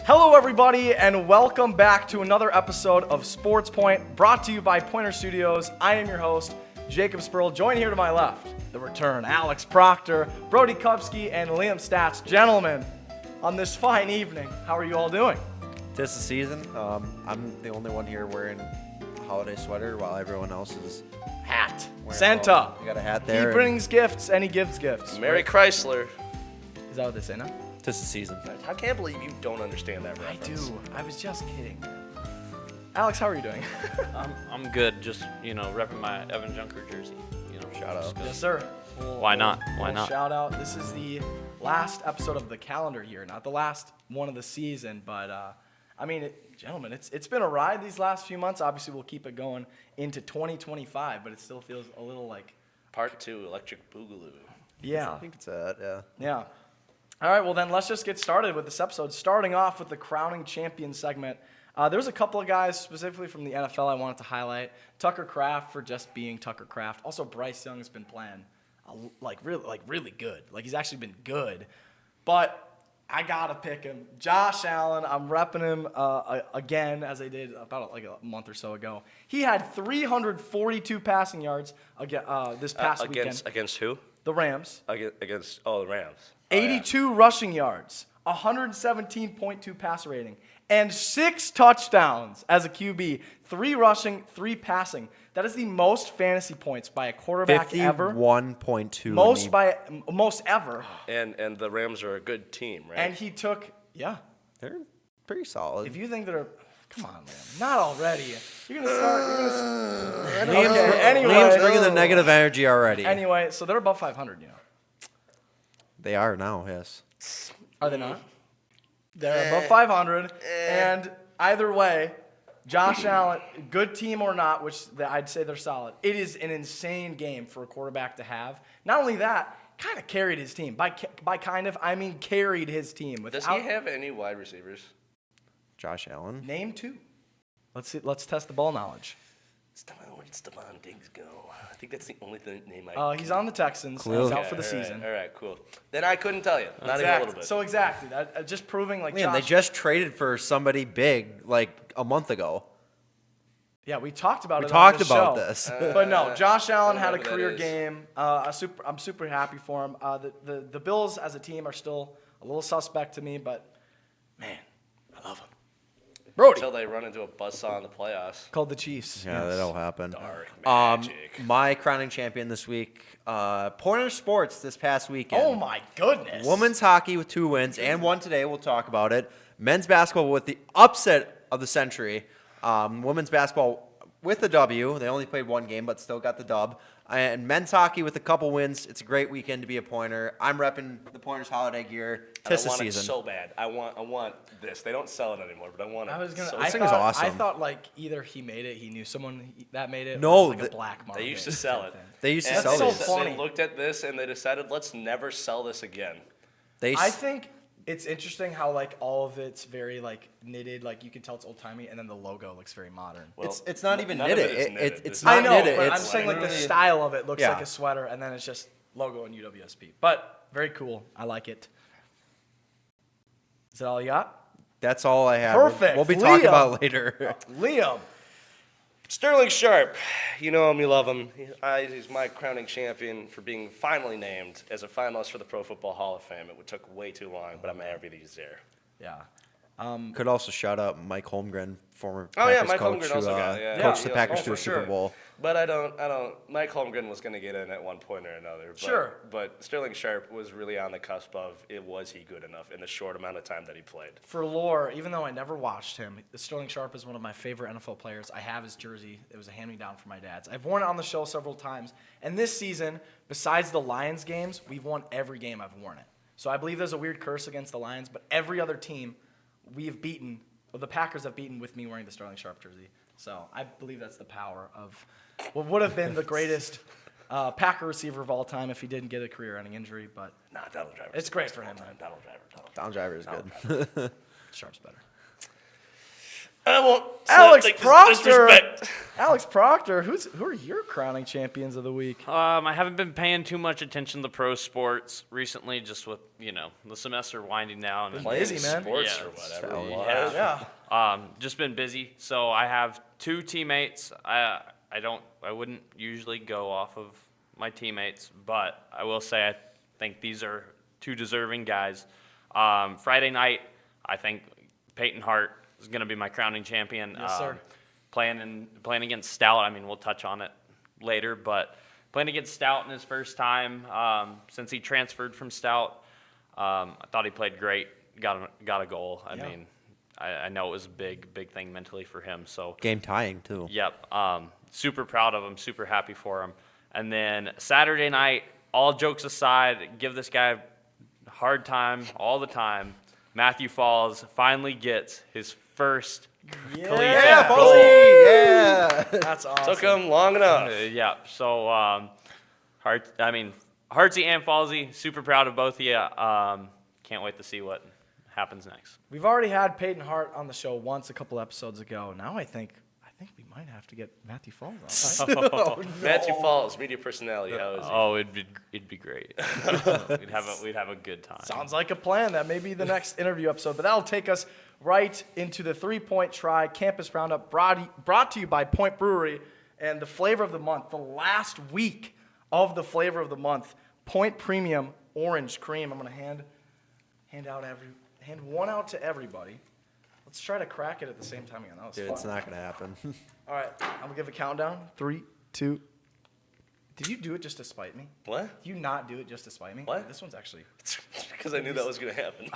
Hello, everybody, and welcome back to another episode of SportsPoint, brought to you by Pointer Studios. I am your host, Jacob Spoerl. Joined here to my left, the return, Alex Proctor, Brody Kupsky, and Liam Statz. Gentlemen, on this fine evening, how are you all doing? Tis the season. I'm the only one here wearing a holiday sweater while everyone else is Hat. wearing Santa. You got a hat there. He brings gifts and he gives gifts. Merry Chrysler. Is that what they say now? Tis the season. I can't believe you don't understand that I reference. do. I was just kidding. Alex, how are you doing? I'm good. Just, repping my Evan Junker jersey. Shout out. Yes, sir. Why not? Why not? Shout out. This is the last episode of the calendar year, not the last one of the season, but gentlemen, it's been a ride these last few months. Obviously, we'll keep it going into 2025, but it still feels a little like Part 2, Electric Boogaloo. yeah. I think it's that, yeah. Yeah. All right, well then let's just get started with this episode, starting off with the Crowning Champion segment. There's a couple of guys specifically from the NFL I wanted to highlight. Tucker Kraft for just being Tucker Kraft. Also, Bryce Young has been playing really good. Like, he's actually been good. But I got to pick him. Josh Allen, I'm repping him again, as I did about a month or so ago. He had 342 passing yards this past weekend. Against who? The Rams. Against the Rams. 82 rushing yards, 117.2 passer rating, and 6 touchdowns as a QB. 3 rushing, 3 passing. That is the most fantasy points by a quarterback ever. 51.2. Most ever. And the Rams are a good team, right? And he took, They're pretty solid. if you think they're, come on, Liam, not already. You're going to start, Liam's bringing the negative energy already. Anyway, so they're above 500, They are now, yes. Are they not? They're above 500. And either way, Josh Allen, good team or not, which I'd say they're solid. It is an insane game for a quarterback to have. Not only that, kind of carried his team. By kind of, I mean carried his team. Does he have any wide receivers? Josh Allen. Name 2. Let's see. Let's test the ball knowledge. Where did Stephon Diggs go? I think that's the only name I He's on the Texans. Clearly. He's out for the All season. right, cool. Then I couldn't tell you. Not even a little bit. So exactly. That, just proving like Liam, they just traded for somebody big like a month ago. Yeah, we talked about it. We talked on the about show. this. But no, Josh Allen had a whatever that career is. game. I'm super happy for him. The Bills as a team are still a little suspect to me, but man, I love him. Brody Until they run into a buzzsaw in the playoffs. called the Chiefs. Yeah, Yes. that'll happen. Dark magic. My crowning champion this week, Pointer Sports this past weekend. Oh my goodness. Women's hockey with 2 wins and one today. We'll talk about it. Men's basketball with the upset of the century. Women's basketball with the W. They only played 1 game, but still got the dub. And men's hockey with a couple wins. It's a great weekend to be a Pointer. I'm repping the Pointers holiday gear. Tis the I want season. it so bad. I want this. They don't sell it anymore, but I want it. I was gonna. so I This thing thought, is awesome. I thought like either he made it, he knew someone that made it. No, or it was like a the- black market. They used to sell it. They used to And sell so these. funny. They looked at this and they decided, let's never sell this again. I think it's interesting how like all of it's very like knitted, like you can tell it's old timey, and then the logo looks very modern. Well, It's not even none of knitted. it is It- knitted. it's This not I know, knitted. but I'm It's saying like the literally- style of it looks Yeah. like a sweater, and then it's just logo and UWSP. But very cool. I like it. Is that all you got? That's all I have. Perfect. We'll be talking Liam. about it later. Liam. Sterling Sharp, you know him, you love him. He's my crowning champion for being finally named as a finalist for the Pro Football Hall of Fame. It took way too long, but I'm happy that he's there. Yeah. Could also shout out Mike Holmgren, former Oh, yeah, Packers Mike coach Holmgren who also got it, yeah. coached the Yeah, Packers oh, to a for Super sure. Bowl. But I don't. Mike Holmgren was going to get in at one point or another. But, Sure. But Sterling Sharp was really on the cusp of, was he good enough in the short amount of time that he played? For lore, even though I never watched him, Sterling Sharp is one of my favorite NFL players. I have his jersey. It was a hand-me-down from my dad's. I've worn it on the show several times. And this season, besides the Lions games, we've won every game I've worn it. So I believe there's a weird curse against the Lions, but every other team we've beaten, well, the Packers have beaten with me wearing the Sterling Sharp jersey. So I believe that's the power of what would have been the greatest Packer receiver of all time if he didn't get a career-ending injury. But Nah, Donald Driver. it's great for him, man. Donald Driver. Don Driver is good. Sharp's better. I won't. Alex take this Proctor. disrespect. Alex Proctor, who are your crowning champions of the week? I haven't been paying too much attention to pro sports recently, just with the semester winding down. And Playing Busy, man. sports Yeah, or whatever. yeah. Yeah. Just been busy. So I have 2 teammates. I wouldn't usually go off of my teammates, but I will say I think these are 2 deserving guys. Friday night, I think Peyton Hart is going to be my crowning champion. Yes, sir. Playing against Stout. I mean, we'll touch on it later, but playing against Stout in his first time since he transferred from Stout. I thought he played great. Got a goal. I mean, I know it was a big thing mentally for him. So Game tying, too. yep, super proud of him. Super happy for him. And then Saturday night, all jokes aside, give this guy a hard time all the time. Matthew Falls finally gets his first collegiate goal. Yeah. That's awesome. Took him long enough. Yeah, so Hartsey and Falsey, super proud of both of you. Can't wait to see what happens next. We've already had Peyton Hart on the show once a couple episodes ago. Now I think we might have to get Matthew Falls on. Matthew Falls, media personality. How is he? Oh, it'd be great. we'd have a good time. Sounds like a plan. That may be the next interview episode, but that'll take us right into the 3-point try campus roundup brought to you by Point Brewery and the flavor of the month, the last week of the flavor of the month, Point Premium Orange Cream. I'm going to hand one out to everybody. Let's try to crack it at the same time again. That was Dude, fun. it's not going to happen. All right, I'm going to give a countdown. 3, 2. Did you do it just to spite me? What? Did you not do it just to spite me? What? This one's actually, Because I knew that was going to happen.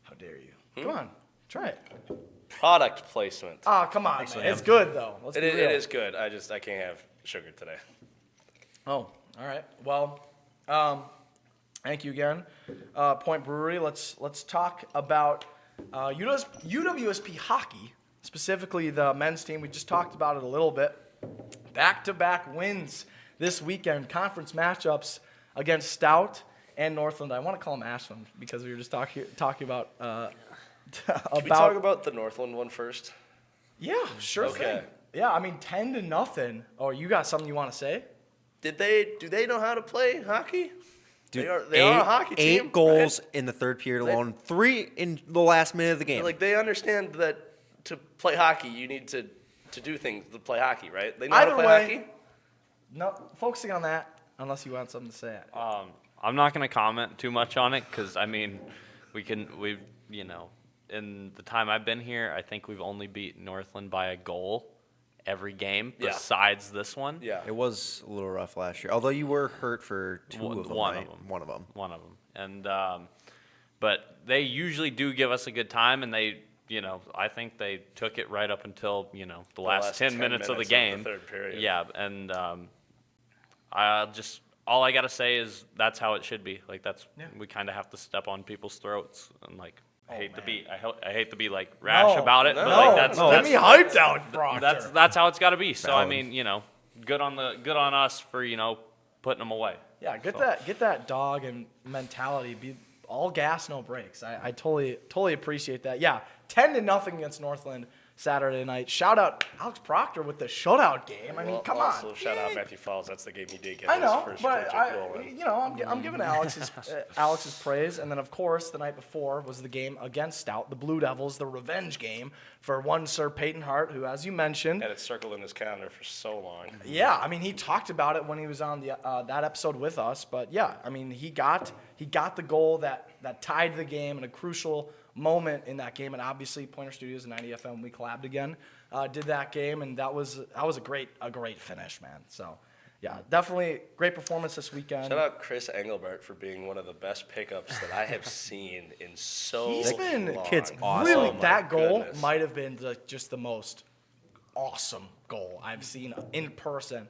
how dare you? Come on, try it. Product placement. Oh, come on, man. It's good, though. Let's It be is, real. it is good. I can't have sugar today. Oh, all right. Well, thank you again, Point Brewery. Let's talk about UWSP hockey, specifically the men's team. We just talked about it a little bit. Back-to-back wins this weekend, conference matchups against Stout and Northland. I want to call them Ashland because we were just talking about Can we talk about the Northland one first? Yeah, sure thing. Okay. Yeah, I mean 10-0. Oh, you got something you want to say? Do they know how to play hockey? Dude, They are a hockey team. 8 goals in the third period alone, 3 in the last minute of the game. Like, they understand that to play hockey, you need to do things to play hocky, right? They know Either how to play way, hockey? No, focusing on that, unless you want something to say. I'm not going to comment too much on it because, I mean, in the time I've been here, I think we've only beat Northland by a goal every game besides this one. Yeah. It was a little rough last year, although you were hurt for 2 of them, One right? of them. One of them. One of them. And, but they usually do give us a good time, and they, I think they took it right up until, the last 10 minutes of the game. third period. Yeah, and all I got to say is that's how it should be. Like, we kind of have to step on people's throats and, like, I hate to be like rash about it, but like that's get me hyped out, Proctor. that's how it's got to be. So I Valid. mean, good on us for putting them away. Yeah, get that dog and mentality. Be all gas, no brakes. I totally appreciate that. Yeah, 10-0 against Northland Saturday night. Shout out Alex Proctor with the shutout game. I mean, come on. Also, shout out Matthew Falls. That's the game he did get I his know, first but collegiate goal in. I'm giving Alex's praise, and then of course the night before was the game against Stout, the Blue Devils, the revenge game for one Sir Peyton Hart, who, as you mentioned, Had it circled in his calendar for so long. yeah, I mean he talked about it when he was on the that episode with us, but yeah, I mean he got the goal that tied the game in a crucial moment in that game, and obviously Pointer Studios and 90 FM, we collabed again, did that game, and that was a great finish, man. So yeah, definitely great performance this weekend. Shout out Chris Engelbert for being one of the best pickups that I have seen in so He's been long. Kid's awesome. Really, Oh my that goal goodness. might have been just the most awesome goal I've seen in person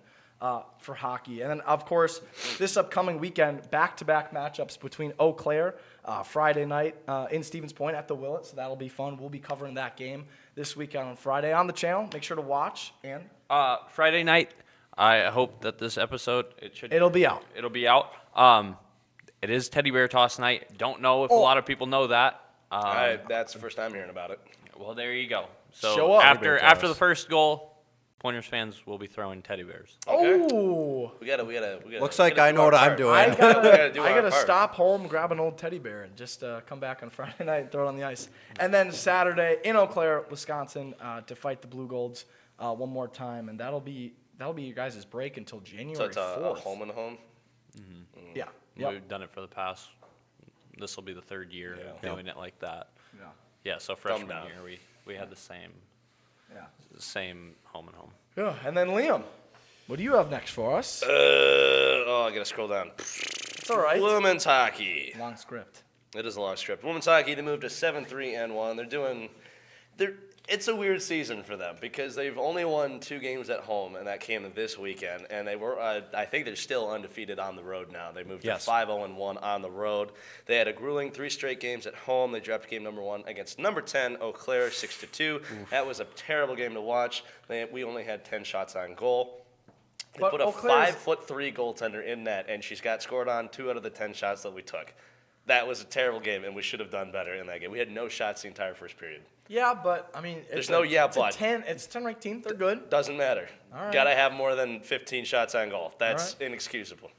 for hockey. And then, of course, this upcoming weekend, back-to-back matchups between Eau Claire, Friday night in Stevens Point at the Willett, so that'll be fun. We'll be covering that game this weekend on Friday on the channel. Make sure to watch. And Friday night, I hope that this episode it'll be out. It'll be out. It is Teddy Bear Toss night. Don't know if a lot of people know that. That's the first time hearing about it. Well, there you go. So Show up. after the first goal, Pointers fans will be throwing teddy bears. Okay. Oh. We gotta. Looks like I know what I'm doing. I We gotta do our gotta part. stop home, grab an old teddy bear, and just come back on Friday night and throw it on the ice. And then Saturday in Eau Claire, Wisconsin, to fight the Blue Golds one more time, and that'll be your guys' break until January So it's a 4th. home and home. Yeah. Yep. We've done it for the past. This will be the third year doing it like that. Yeah. Yeah. So freshman down. year we had the same home and home. Yeah. And then Liam, what do you have next for us? I gotta scroll down. It's all right. Women's hockey. Long script. It is a long script. Women's hockey, they moved to 7-3-1. It's a weird season for them because they've only won 2 games at home, and that came this weekend. And they were, I think they're still undefeated on the road now. They moved to 5-0-1 on the road. They had a grueling 3 straight games at home. They dropped game number 1 against number 10, Eau Claire, 6-2. That was a terrible game to watch. We only had 10 shots on goal. They But put a Eau Claire's- 5'3" goaltender in net, and she's got scored on 2 out of the 10 shots that we took. That was a terrible game, and we should have done better in that game. We had no shots the entire first period. Yeah, but I mean, There's no yeah, it's but. 10. It's 10 ranked team. They're good. Doesn't matter. All right. Gotta have more than 15 shots on goal. That's right. inexcusable.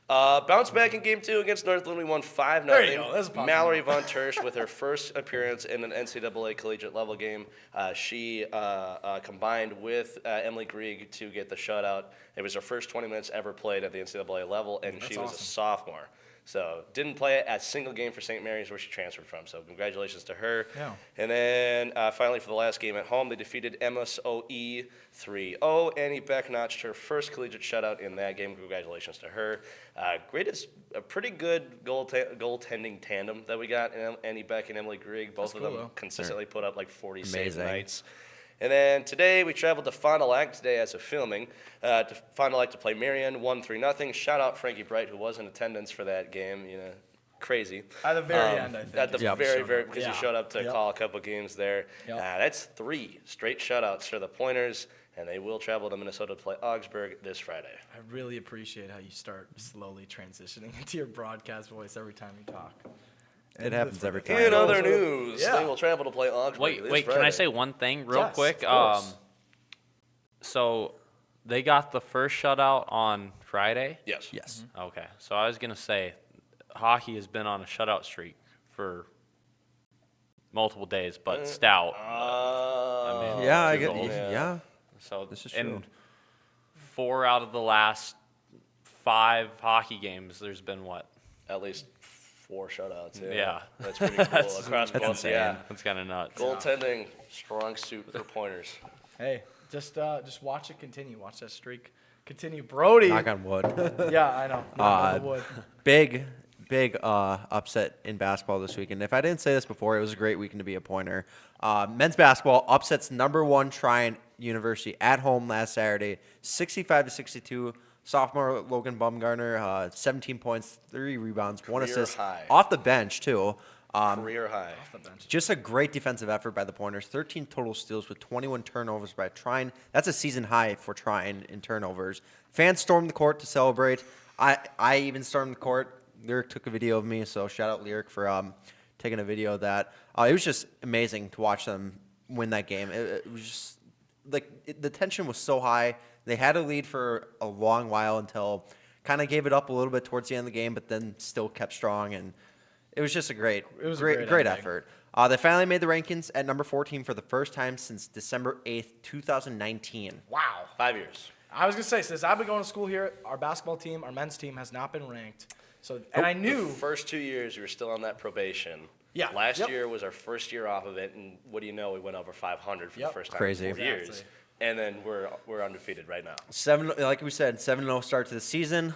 Bounce back in game 2 against Northland. We won 5-0. There you go. That's a positive. Mallory Von Tersch with her first appearance in an NCAA collegiate level game. She combined with Emily Grieg to get the shutout. It was her first 20 minutes ever played at the NCAA level, and she was a awesome. sophomore. So didn't play a single game for St. Mary's where she transferred from. So congratulations to her. Yeah. And then finally for the last game at home, they defeated MSOE 3-0. Annie Beck notched her first collegiate shutout in that game. Congratulations to her. A pretty good goaltending tandem that we got in Annie Beck and Emily Grieg. Both That's of cool, them though. consistently put up like 40 save Amazing. nights. And then today we traveled to Fond du Lac today as of filming to Fond du Lac to play Marion, 1-3-0. Shout out Frankie Bright who was in attendance for that game. You know, crazy. At the very end, I think. At the Yep. very because Yeah. he showed up to Yep. call a couple games there. Yep. That's 3 straight shutouts for the Pointers, and they will travel to Minnesota to play Augsburg this Friday. I really appreciate how you start slowly transitioning into your broadcast voice every time you talk. It happens every time. In other news, Yeah. they will travel to play Augsburg this Wait, Friday. can I say one thing real Yes, quick? of course. So they got the first shutout on Friday? Yes. Yes. Okay. So I was going to say hockey has been on a shutout streak for multiple days, but stout. I mean, Yeah, I 2 get. goals. Yeah. So This is and true. 4 out of the last 5 hockey games, there's been what? At least 4 shutouts. Yeah. That's pretty cool. Across that's both. insane. Yeah. That's kind of nuts. Goaltending, strong suit for Pointers. Hey, just watch it continue. Watch that streak continue. Brody. Knock on wood. Yeah, I know. Knock on the wood. Big upset in basketball this weekend. If I didn't say this before, it was a great weekend to be a Pointer. Men's basketball upsets number 1 Tryon University at home last Saturday, 65-62. Sophomore Logan Baumgartner, 17 points, 3 rebounds, 1 Career assist high. off the bench too. Career high. Just a great defensive effort by the Pointers. 13 total steals with 21 turnovers by Tryon. That's a season high for Tryon in turnovers. Fans stormed the court to celebrate. I even stormed the court. Lyric took a video of me, so shout out Lyric for taking a video of that. It was just amazing to watch them win that game. It was just the tension was so high. They had a lead for a long while until kind of gave it up a little bit towards the end of the game, but then still kept strong, and it was just a great great ending. effort. They finally made the rankings at number 14 for the first time since December 8th, 2019. Wow. 5 years. I was gonna say, since I've been going to school here, our basketball team, our men's team, has not been ranked. So, and I knew. The first 2 years we were still on that probation. Yeah. Last Yep. year was our first year off of it, and what do you know? We went over 500 for Yep. the first time Crazy. in 4 years. Exactly. And then we're undefeated right now. Like we said, 7-0 start to the season.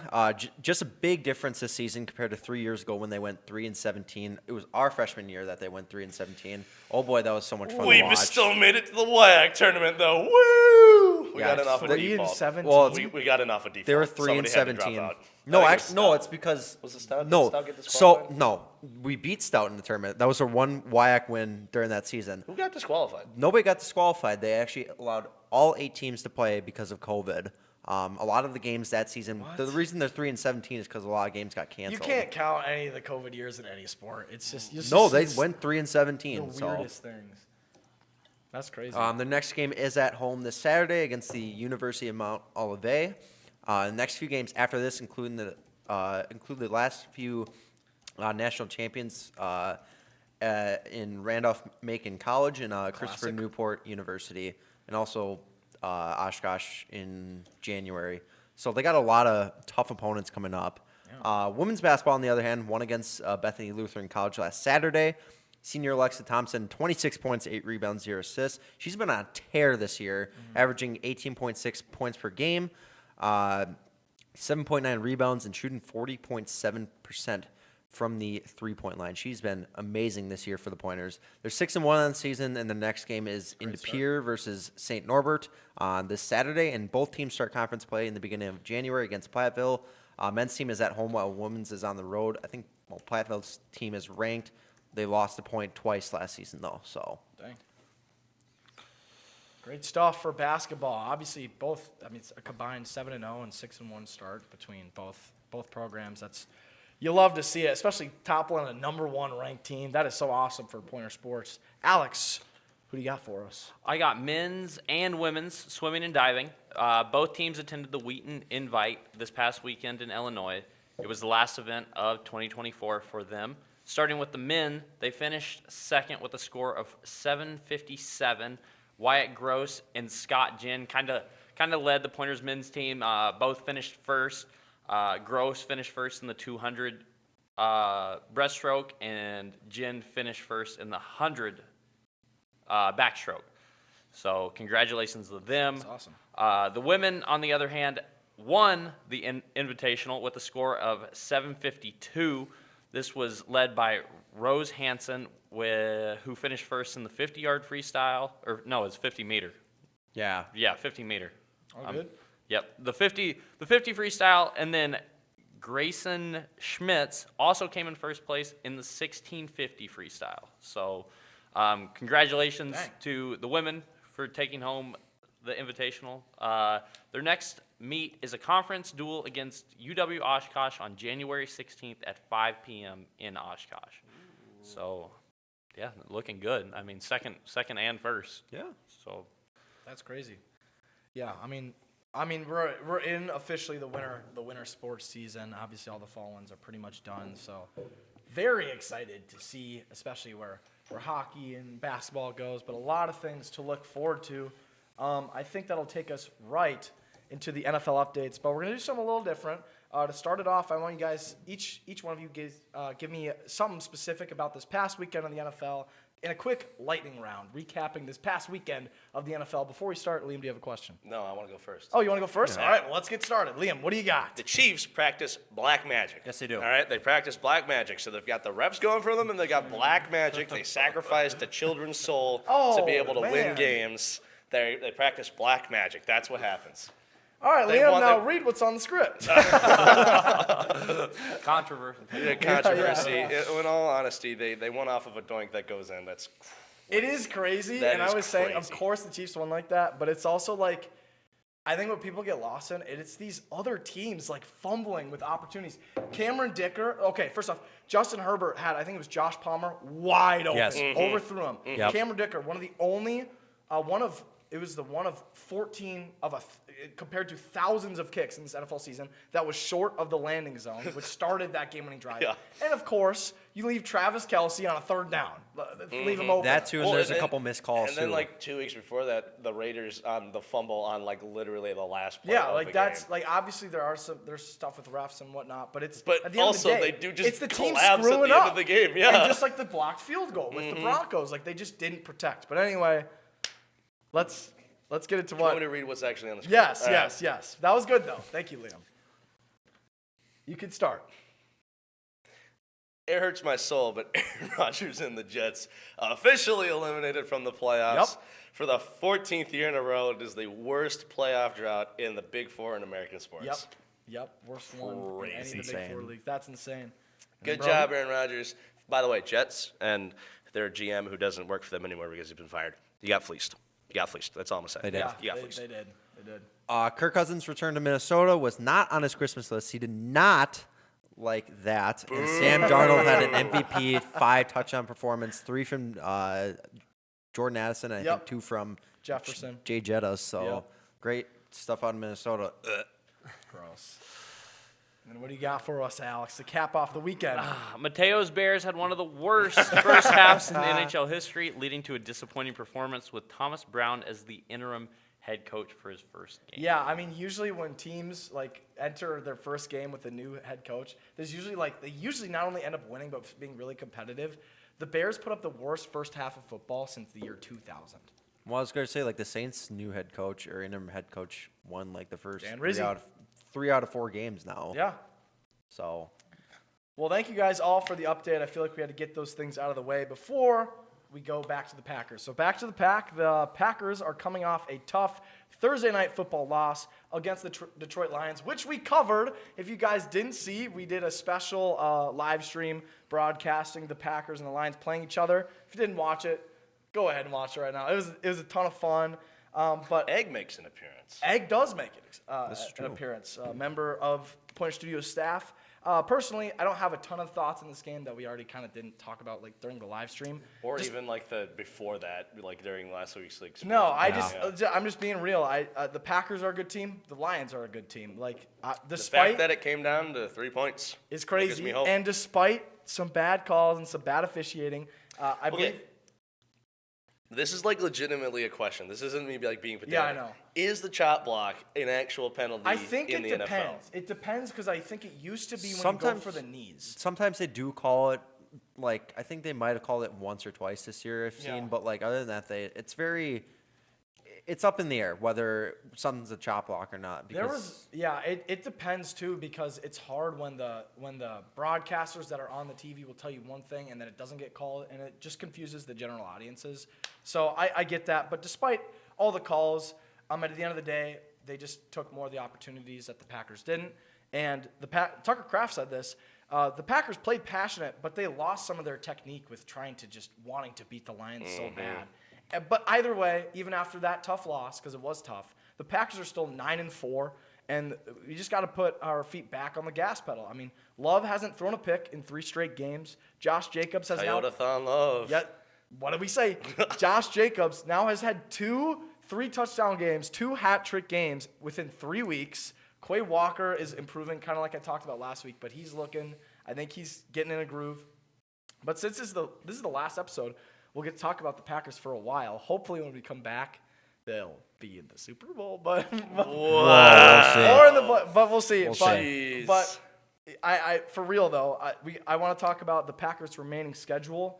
Just a big difference this season compared to 3 years ago when they went 3-17. It was our freshman year that they went 3-17. Oh boy, that was so much fun to watch. still made it to the WAC tournament though. Woo! We Yeah, got enough of 3-17. default. Well, We got enough of default. They were Somebody had to drop 3-17. out. No, I think actually, no. Stout. It's because Was it Stout? Did No, Stout get so disqualified? no, we beat Stout in the tournament. That was our one WIAC win during that season. Who got disqualified? Nobody got disqualified. They actually allowed all 8 teams to play because of COVID. A lot of the games that season, the reason they're 3-17 is because a lot of games got You canceled. can't count any of the COVID years in any sport. It's just No, they it's went 3-17. the So weirdest things. That's crazy. The next game is at home this Saturday against the University of Mount Olivet. The next few games after this include the last few national champions in Randolph-Macon College and Christopher Newport University, and also Oshkosh in January. So they got a lot of tough opponents coming up. Yeah. Women's basketball, on the other hand, won against Bethany Lutheran College last Saturday. Senior Alexa Thompson, 26 points, 8 rebounds, 0 assists. She's been on a tear this year, averaging 18.6 points per game, 7.9 rebounds, and shooting 40.7% from the three-point line. She's been amazing this year for the Pointers. They're 6-1 on the season, and the next game is in De Pere versus St. Norbert on this Saturday, and both teams start conference play in the beginning of January against Platteville. Men's team is at home while women's is on the road. I think Platteville's team is ranked. They lost a point twice last season, though. So, dang. Great stuff for basketball. Obviously, both. I mean, it's a combined 7-0 and 6-1 start between both programs. That's you love to see it, especially toppling a number 1 ranked team. That is so awesome for Pointer Sports. Alex, who do you got for us? I got men's and women's swimming and diving. Both teams attended the Wheaton Invite this past weekend in Illinois. It was the last event of 2024 for them. Starting with the men, they finished second with a score of 757. Wyatt Gross and Scott Ginn kind of led the Pointers men's team. Both finished first. Gross finished first in the 200 breaststroke, and Ginn finished first in the 100 backstroke. So congratulations to them. That's awesome. The women, on the other hand, won the Invitational with a score of 752. This was led by Rose Hansen, who finished first in the 50-yard freestyle. Or no, it's 50-meter. yeah. Yeah, 50-meter. All good. Yep, the 50 freestyle, and then Grayson Schmitz also came in first place in the 1650 freestyle. So, congratulations to the women for taking home the Invitational. Their next meet is a conference duel against UW Oshkosh on January 16th at 5 p.m. in Oshkosh. So, yeah, looking good. I mean, second and first. Yeah. So, That's crazy. Yeah, I mean we're in officially the winter sports season. Obviously, all the fall ones are pretty much done. So, very excited to see, especially where hockey and basketball goes. But a lot of things to look forward to. I think that'll take us right into the NFL updates, but we're going to do something a little different. To start it off, I want you guys, each one of you give me something specific about this past weekend of the NFL in a quick lightning round, recapping this past weekend of the NFL. Before we start, Liam, do you have a question? No, I want to go first. Oh, you want to go first? Yeah. All right, well, let's get started. Liam, what do you got? The Chiefs practice black magic. Yes, they do. All right, they practice black magic. So they've got the reps going for them, and they've got black magic. They sacrificed a children's soul to be able to win games. They practice black magic. That's what happens. All right, Liam, now read what's on the script. controversy. Controversy. In all honesty, they won off of a doink that goes in. That's crazy. It is crazy, That and is I was saying, of crazy. course the Chiefs won like that, but it's also like, I think what people get lost in, it's these other teams like fumbling with opportunities. Cameron Dicker, okay, first off, Justin Herbert had, I think it was Josh Palmer, wide open, Yes. overthrew him. Yep. Cameron Dicker, one of the only, it was the one of 14 compared to thousands of kicks in this NFL season that was short of the landing zone, which started that game-winning drive. Yeah. And of course, you leave Travis Kelce on a third down. Leave him open. That too, and there's a couple missed calls And then too. like 2 weeks before that, the Raiders on the fumble on like literally the last play. Yeah, of like the that's game. like obviously there's stuff with refs and whatnot, but it's But at the end also of the day, they do just it's the team collapse screwing at the up end of the game. Yeah, and just like the blocked field goal with the Broncos, like they just didn't protect. But anyway, let's get into Want what. me to read what's actually on the script? Yes, All right. yes. That was good though. Thank you, Liam. You can start. It hurts my soul, but Aaron Rodgers and the Jets officially eliminated from the playoffs. Yep. For the 14th year in a row. It is the worst playoff drought in the Big Four in American sports. Yep. Worst one in any of the Big Insane. Four leagues. That's insane. Good Brody? job, Aaron Rodgers. By the way, Jets and their GM, who doesn't work for them anymore because he's been fired, you got fleeced. That's all I'm going to say. They did. Yeah, You got they fleeced. did. They did. Kirk Cousins' return to Minnesota was not on his Christmas list. He did not like that. And Sam Darnold had an MVP, 5 touchdown performance, 3 from Jordan Addison, and I think 2 from Jefferson. Jay Jettas. So Yep. great stuff out of Minnesota. Gross. And what do you got for us, Alex, to cap off the weekend? Mateo's Bears had one of the worst first halves in NHL history, leading to a disappointing performance with Thomas Brown as the interim head coach for his first game. Yeah, I mean, usually when teams enter their first game with a new head coach, there's usually they usually not only end up winning but being really competitive. The Bears put up the worst first half of football since the year 2000. Well, I was going to say, the Saints' new head coach or interim head coach won the first Dan 3 Rizzi. out of 4 games now. Yeah. So Well, thank you guys all for the update. I feel like we had to get those things out of the way before we go back to the Packers. So back to the Pack. The Packers are coming off a tough Thursday night football loss against the Detroit Lions, which we covered. If you guys didn't see, we did a special live stream broadcasting the Packers and the Lions playing each other. If you didn't watch it, go ahead and watch it right now. It was a ton of fun. But Egg makes an appearance. Egg does make it This is an true. appearance. A member of Pointer Studios staff. Personally, I don't have a ton of thoughts on this game that we already kind of didn't talk about during the live stream. Or even the before that, during last week's No, sports- I'm just being real. The Packers are a good team. The Lions are a good team. The Despite fact that it came down to 3 points is gives crazy, me hope. and despite some bad calls and some bad officiating, I believe. This is legitimately a question. This isn't me being pedantic. Yeah, I know. Is the chop block an actual penalty I think in it the depends. NFL? It depends because I think it used to be when you Sometimes- go for the knees. sometimes they do call it. I think they might have called it once or twice this year. I've seen, Yeah. but other than that, it's up in the air whether something's a chop block or not. Because It depends too because it's hard when the broadcasters that are on the TV will tell you one thing and then it doesn't get called and it just confuses the general audiences. So I get that, but despite all the calls, at the end of the day, they just took more of the opportunities that the Packers didn't. And Tucker Kraft said this. The Packers played passionate, but they lost some of their technique with trying to just wanting to beat the Lions so bad. But either way, even after that tough loss, because it was tough, the Packers are still 9-4, and we just got to put our feet back on the gas pedal. I mean, Love hasn't thrown a pick in 3 straight games. Josh Jacobs has now. Toyotathon Love. Yet, what did we say? Josh Jacobs now has had 2 3-touchdown games, 2 hat-trick games within 3 weeks. Quay Walker is improving, kind of like I talked about last week, but he's looking. I think he's getting in a groove. But since this is the last episode, we'll get to talk about the Packers for a while. Hopefully, when we come back, they'll be in the Super Bowl, but we'll see. Jeez. But I for real though, I want to talk about the Packers' remaining schedule.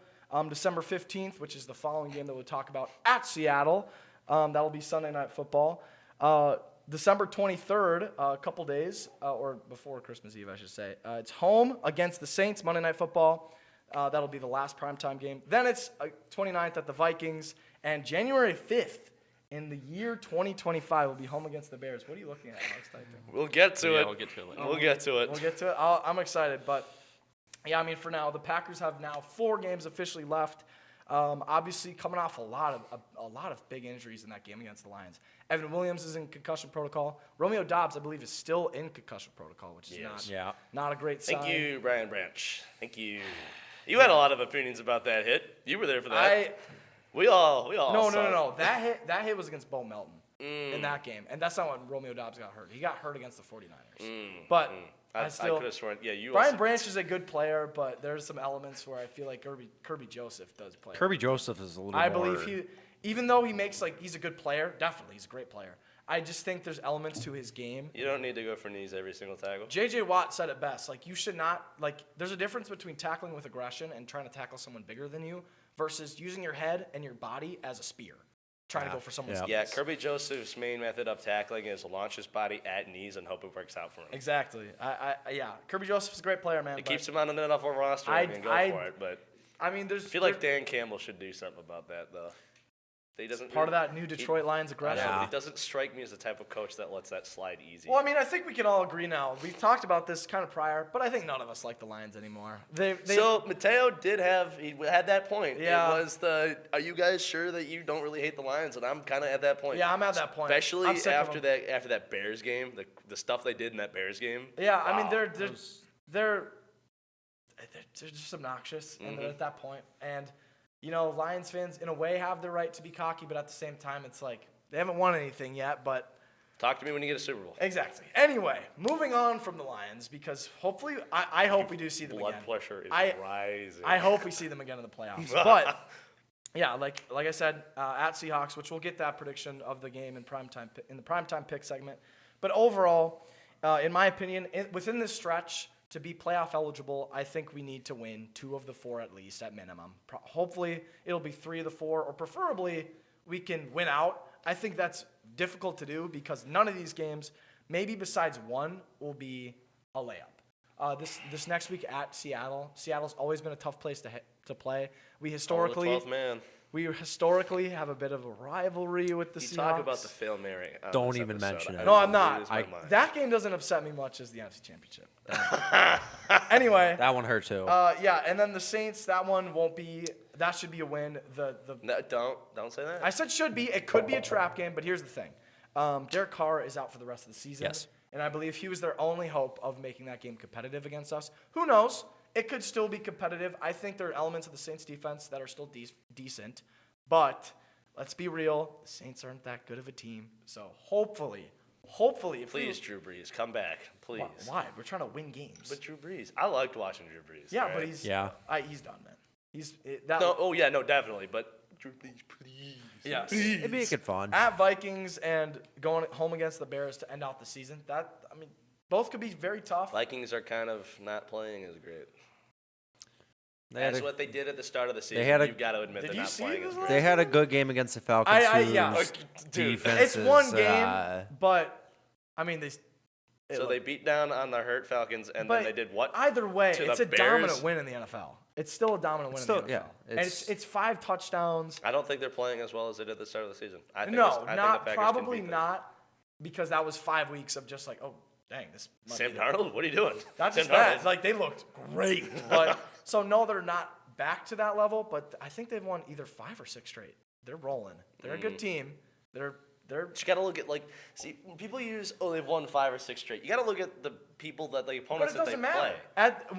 December 15th, which is the following game that we'll talk about at Seattle. That'll be Sunday Night Football. December 23rd, a couple days, or before Christmas Eve, I should say. It's home against the Saints, Monday Night Football. That'll be the last primetime game. Then it's 29th at the Vikings. And January 5th in the year 2025, we'll be home against the Bears. What are you looking at, Alex? Typing? We'll get to it. We'll get to it later. We'll get to it. We'll get to it. I'm excited. But, yeah, for now, the Packers have now 4 games officially left. Obviously, coming off a lot of big injuries in that game against the Lions. Evan Williams is in concussion protocol. Romeo Doubs, I believe, is still in concussion protocol, which is not a great sign. Thank you, Brian Branch. Thank you. You had a lot of opinions about that hit. You were there for that. We all No. saw it. That hit was against Bo Melton in that game, and that's not when Romeo Doubs got hurt. He got hurt against the 49ers. But I still, could have sworn. Yeah, you. Brian also- Branch is a good player, but there's some elements where I feel like Kirby Joseph does play. Kirby Joseph is a little I more. believe even though he makes he's a good player, definitely he's a great player. I just think there's elements to his game. You don't need to go for knees every single tackle. J.J. Watt said it best. You should not, there's a difference between tackling with aggression and trying to tackle someone bigger than you versus using your head and your body as a spear, trying to go for someone's Yeah, knees. Kirby Joseph's main method of tackling is to launch his body at knees and hope it works out for him. Exactly. Kirby Joseph's a great player, man. It keeps him on an NFL roster. Go for it. But I there's feel like Dan Campbell should do something about that, though. He doesn't part of that new Detroit Lions aggression. But he doesn't strike me as the type of coach that lets that slide easy. Well, I think we can all agree now. We've talked about this kind of prior, but I think none of us like the Lions anymore. So Mateo he had that point. Yeah. It was are you guys sure that you don't really hate the Lions? And I'm kind of at that point. Yeah, I'm at that point. Especially I'm sick of after them. that Bears game, the stuff they did in that Bears game. Yeah, Wow. they're just obnoxious, and they're at that point. And Lions fans in a way have the right to be cocky, but at the same time, it's like they haven't won anything yet, but. Talk to me when you get a Super Bowl. Exactly. Anyway, moving on from the Lions, because hopefully, I hope we do see them Blood again. pressure is rising. I hope we see them again in the playoffs. But, yeah, like I said, at Seahawks, which we'll get that prediction of the game in the primetime pick segment. But overall, in my opinion, within this stretch, to be playoff eligible, I think we need to win 2 of the 4 at least, at minimum. Hopefully, it'll be 3 of the 4, or preferably, we can win out. I think that's difficult to do because none of these games, maybe besides one, will be a layup. This next week at Seattle. Seattle's always been a tough place to play. We historically, the 12th man. We historically have a bit of a rivalry with the Seahawks. You talk about the Fail Mary. Don't even mention it. No, I'm not. Mind. That game doesn't upset me much as the NFC Championship. Anyway. That one hurt too. Yeah, and then the Saints, that one won't be. That should be a win. No, don't say that. I said should be. It could be a trap game, but here's the thing. Derek Carr is out for the rest of the season. Yes. And I believe he was their only hope of making that game competitive against us. Who knows? It could still be competitive. I think there are elements of the Saints defense that are still decent. But let's be real. The Saints aren't that good of a team. So hopefully. Please, Drew Brees, come back. Please. Why? We're trying to win games. But Drew Brees. I liked watching Drew Brees. Yeah, right? but he's done, man. No, definitely. But Drew Brees, please. Yes. It'd be good fun. At Vikings and going home against the Bears to end out the season. Both could be very tough. Vikings are kind of not playing as great. That's what they did at the start of the season. You've got to admit they're you not see playing this as great. They had a good game against the Falcons. Dude, defense It's one game, but they beat down on the hurt Falcons, and then they did what? Either way, to it's the a Bears? dominant win in the NFL. It's still a dominant win in the NFL. Yeah, and it's 5 touchdowns. I don't think they're playing as well as they did at the start of the season. I think Probably not, because that was 5 weeks of just like, oh, dang, this. Sam Darnold, what are you doing? Not just that, like they looked great, but so no, they're not back to that level. But I think they've won either 5 or 6 straight. They're rolling. They're a good team. They're. But you got to look at people use they've won 5 or 6 straight. You got to look at the people the opponents that they play.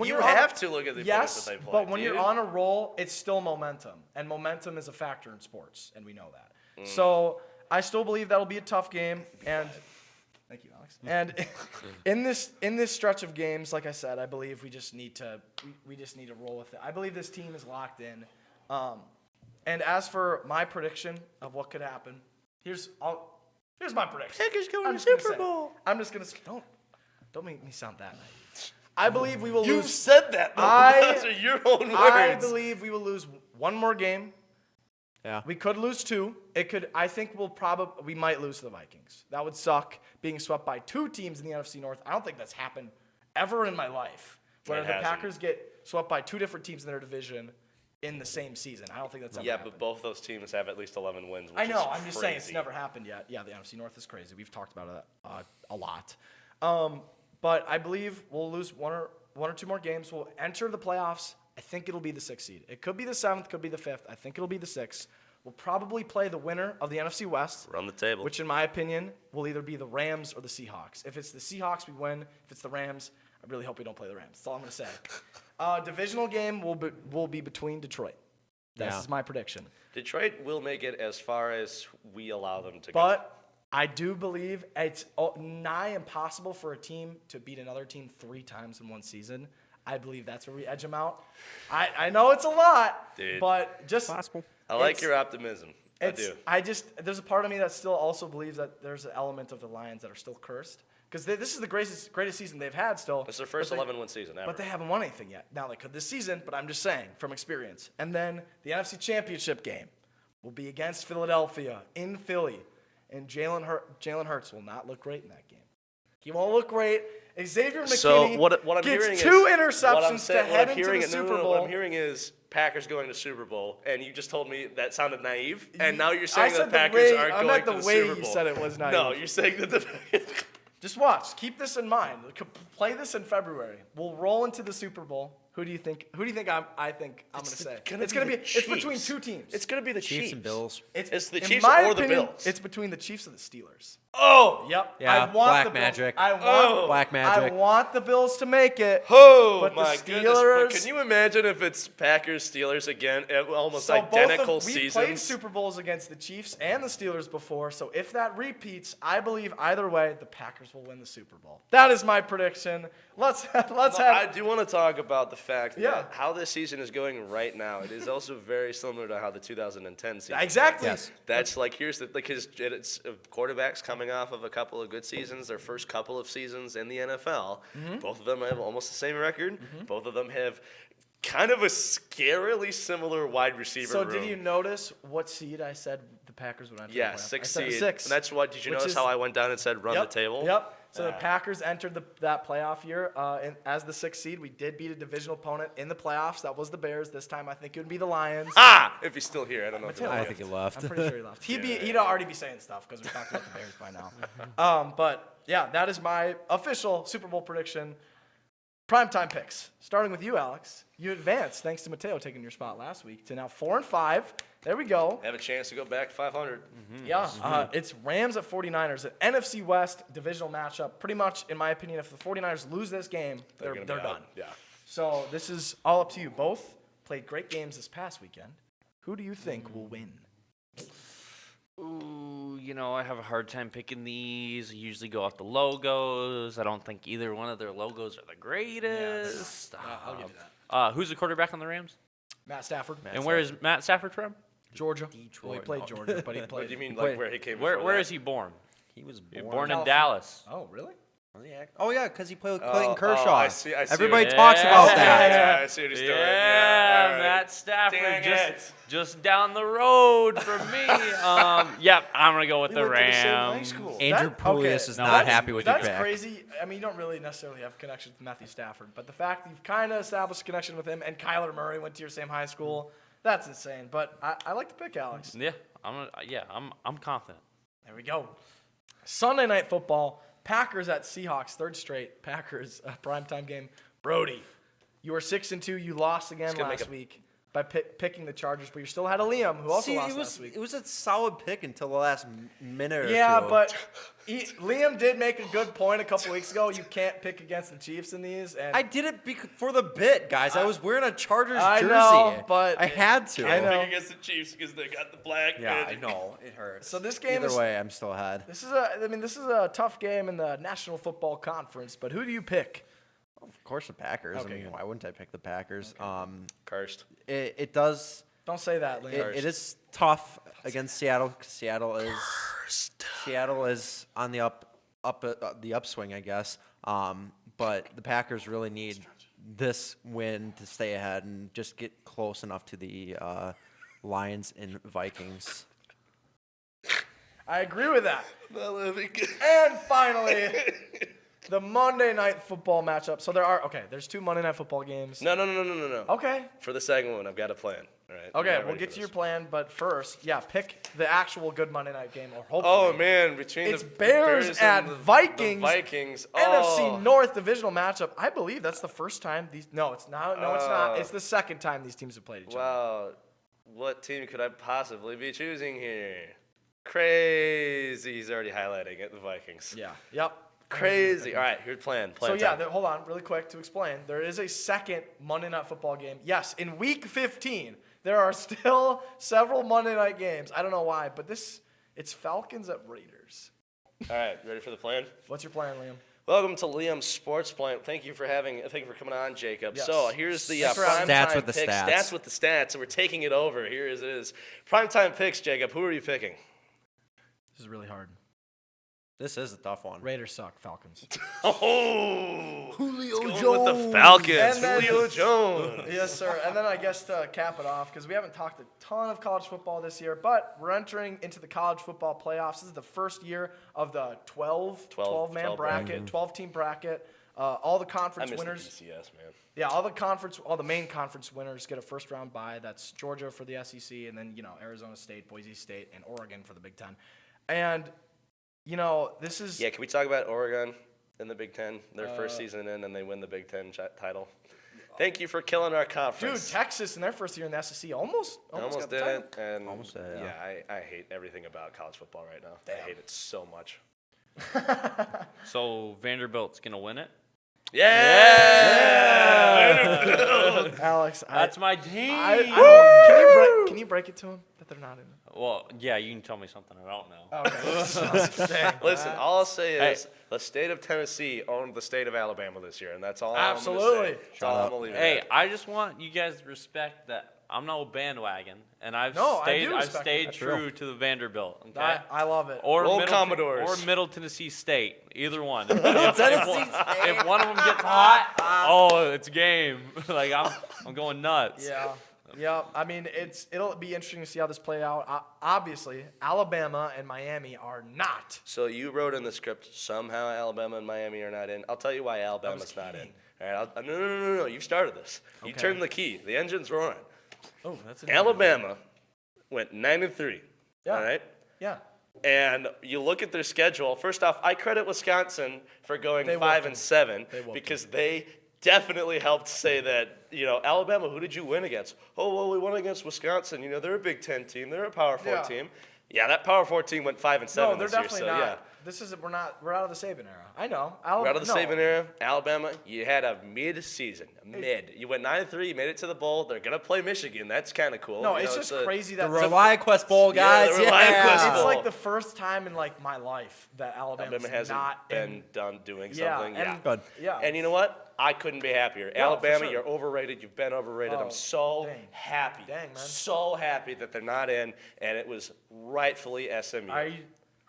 You have to look at the opponents that they play. But when you're on a roll, it's still momentum, and momentum is a factor in sports, and we know that. So I still believe that'll be a tough game, and thank you, Alex. And in this stretch of games, like I said, I believe we just need to roll with it. I believe this team is locked in. And as for my prediction of what could happen. Here's my prediction. Packers going to Super Bowl. I'm just gonna say, don't make me sound that naive. I believe we will lose. You've said that. Those are your own words. I believe we will lose one more game. Yeah. We could lose 2. I think we might lose to the Vikings. That would suck, being swept by 2 teams in the NFC North. I don't think that's happened ever in my life. Where the Packers get swept by 2 different teams in their division in the same season. I don't think that's ever happened. But both those teams have at least 11 wins, which I know. is I'm just saying it's crazy. never happened yet. Yeah, the NFC North is crazy. We've talked about it a lot. But I believe we'll lose one or 2 more games. We'll enter the playoffs. I think it'll be the 6th seed. It could be the 7th, could be the 5th. I think it'll be the 6th. We'll probably play the winner of the NFC West. Run the table. Which, in my opinion, will either be the Rams or the Seahawks. If it's the Seahawks, we win. If it's the Rams, I really hope we don't play the Rams. That's all I'm going to say. Divisional game will be between Detroit. This is my prediction. Detroit will make it as far as we allow them to go. But I do believe it's nigh impossible for a team to beat another team 3 times in one season. I believe that's where we edge them out. I know it's a lot, Dude. but just Possible. I like your optimism. I do. There's a part of me that still also believes that there's an element of the Lions that are still cursed. Because this is the greatest season they've had still. It's their first 11-win season ever. But they haven't won anything yet. Now they could this season, but I'm just saying from experience. And then the NFC Championship game will be against Philadelphia in Philly. And Jalen Hurts will not look great in that game. He won't look great. Xavier McKinney So what I'm gets hearing 2 interceptions to head into the Super Bowl. What I'm hearing is Packers going to Super Bowl, and you just told me that sounded naive, and now you're saying that the Packers are going to the Super Bowl. I meant the way you said it was naive. No, you're saying that the Packers... Just watch. Keep this in mind. Play this in February. We'll roll into the Super Bowl. Who do you think I think I'm going to say? It's It's between two teams. It's going to be the Chiefs and Bills. It's the in Chiefs my or the opinion, Bills. It's between the Chiefs and the Steelers. Oh! Yep. Yeah, I want black the Bills. magic. Black magic. I want the Bills to make it. Oh, But the my goodness. Steelers- But can you imagine if it's Packers-Steelers again? Almost So identical we seasons. played Super Bowls against the Chiefs and the Steelers before, so if that repeats, I believe either way, the Packers will win the Super Bowl. That is my prediction. Let's I have. do want to talk about the fact Yeah. that how this season is going right now. It is also very similar to how the 2010 season. Exactly. Yes. That's like here's the because it's quarterbacks coming off of a couple of good seasons, their first couple of seasons in the NFL. Mm-hmm. Both of them have almost the same record. Both of them have kind of a scarily similar wide receiver So room. did you notice what seed I said the Packers would enter? Yeah, the playoff? 6 I said seed. six. And that's what. Did you which notice is- how I went down and said run Yep, the table? Yep. So the Yeah. Packers entered that playoff year as the 6th seed. We did beat a divisional opponent in the playoffs. That was the Bears. This time I think it would be the Lions. If he's still here, I don't know. If he'll I leave. think he left. I'm pretty sure he left. He'd already be saying stuff because we talked about the Bears by now. But yeah, that is my official Super Bowl prediction. Primetime picks. Starting with you, Alex. You advanced thanks to Mateo taking your spot last week to now 4-5. There we go. Have a chance to go back 500. Yeah, it's Rams at 49ers, an NFC West divisional matchup. Pretty much, in my opinion, if the 49ers lose this game, they're gonna be out. done. Yeah. So this is all up to you. Both played great games this past weekend. Who do you think will win? Ooh, I have a hard time picking these. I usually go off the logos. I don't think either one of their logos are the greatest. I'll give you that. Who's the quarterback on the Rams? Matt Stafford. And where is Matt Stafford from? Georgia. Detroit. Well, he played Georgia, but he What played. do you mean, Wait, like where he came? Where before is that? he born? He was He born. born in California. Dallas. Oh, really? Oh yeah, because he played with Clayton Oh, Kershaw. I see Everybody what- talks about Yeah. that. Yeah, I see what he's doing. Yeah, all right. Matt Stafford, Dang it. just down the road from me. Yep, I'm gonna go with We the went to the same high Rams. school. Andrew That- Pugliese okay, is No, not that's- happy with your That's pick. crazy. I mean, you don't really necessarily have connections with Matthew Stafford, but the fact that you've kind of established a connection with him and Kyler Murray went to your same high school, that's insane. But I like the pick, Alex. Yeah, I'm confident. There we go. Sunday night football. Packers at Seahawks, third straight Packers primetime game. Brody, you were 6-2. You lost again gonna make last a- week by picking the Chargers, but you still had a Liam who also See, lost it was last week. it was a solid pick until the last minute or Yeah, two. but Liam did make a good point a couple weeks ago. You can't pick against the Chiefs in these. And I did it for the bit, guys. I was wearing a Chargers I jersey. know, but I had to. I know. Pick against the Chiefs because they got the black. Yeah, man. I know. It hurts. So this game Either is- way, I'm still ahead. This is a tough game in the National Football Conference. But who do you pick? Of course, the Packers. Okay, I mean, good. why wouldn't I pick the Packers? Cursed. It does. Don't say that, Liam. It is tough against Seattle. 'Cause Seattle is on the the upswing, I guess. But the Packers really need this win to stay ahead and just get close enough to the Lions and Vikings. I agree with that. And finally, the Monday Night Football matchup. So there's two Monday Night Football games. No. Okay. For the second one, I've got a plan. All right. Okay, I'm not we'll ready get for to your this. plan, but first, pick the actual good Monday night game, or hopefully. Oh man, between It's the Bears and at the Vikings. Vikings. NFC Oh. North divisional matchup. I believe that's the first time these. No, it's not. No, it's not. It's the second time these teams have played each other. Wow, what team could I possibly be choosing here? Crazy. He's already highlighting it. The Vikings. Yeah. Yep. Crazy. All right, here's plan. So time. hold on, really quick to explain. There is a second Monday Night Football game. Yes, in Week 15, there are still several Monday Night games. I don't know why, but it's Falcons at Raiders. All right, ready for the plan? What's your plan, Liam? Welcome to Liam's SportsPoint. Thank you for coming on, Jacob. Yes. So here's the Thanks for having primetime me. Stats with the picks. stats. Stats with the stats, and we're taking it over. Here it is. Primetime picks, Jacob. Who are you picking? This is really hard. This is a tough one. Raiders suck. Falcons. Oh, Julio going with the Falcons. And then- Julio Jones. Yes, sir. And then I guess to cap it off, because we haven't talked a ton of college football this year, but we're entering into the college football playoffs. This is the first year of the 12-man 12 bracket, 12-team bracket. All the I conference miss winners. the BCS, man. Yeah, all the main conference winners get a first round bye. That's Georgia for the SEC, and then Arizona State, Boise State, and Oregon for the Big Ten. And this is Yeah, can we talk about Oregon in the Big Ten? Their first season in, and they win the Big Ten title. Thank you for killing our Dude, conference. Texas in their first year in the SEC almost Almost got the did title. it, and Almost did it, yeah, I hate everything about college football right now. I hate it so much. So Vanderbilt's gonna win it. Yeah! Alex, That's my team. can you break it to him that they're not in it? Well, yeah, you can tell me something I don't know. Okay. Dang. Listen, all I'll say Hey. is the state of Tennessee owned the state of Alabama this year, and that's all Absolutely. I'm going to say. That's all I'm up. going to leave it Hey, at. I just want you guys to respect that I'm no bandwagon, and I've No, I stayed do respect it. stayed That's true to the Vanderbilt. Okay. I love it. Or Roll Middle Commodores. or Middle Tennessee State, either one. If one of them gets hot, oh, it's game. Like I'm going nuts. Yeah. I mean, it'll be interesting to see how this play out. Obviously, Alabama and Miami are not. So you wrote in the script, somehow Alabama and Miami are not in. I'll tell you why Alabama's not in. All right, no. You started this. You Okay. turned the key. The engine's roaring. Oh, that's Alabama went 9-3. Yeah. All right? Yeah. And you look at their schedule. First off, I credit Wisconsin for going They 5-7 They whooped because they definitely helped say that, Alabama, who did you win against? Oh, well, we won against Wisconsin. They're a Big Ten team. They're a Power 4 Yeah. team. Yeah, that Power 4 team went 5-7 No, they're this year. definitely So, not. yeah. We're out of the Saban era. I know. We're out of the no. Saban era. Alabama, you had a mid-season. You went 9-3. You made it to the bowl. They're going to play Michigan. That's kind of cool. No, it's just crazy The that ReliaQuest Bowl, Yeah, guys. the ReliaQuest it's Bowl. like the first time in my life that Alabama's Alabama hasn't not been done doing Yeah, something. and- Yeah. Good. Yeah. And you know what? I couldn't be happier. for Alabama, sure. you're overrated. You've been overrated. Oh, I'm so dang. happy. Dang, man. So happy that they're not in, and it was rightfully SMU.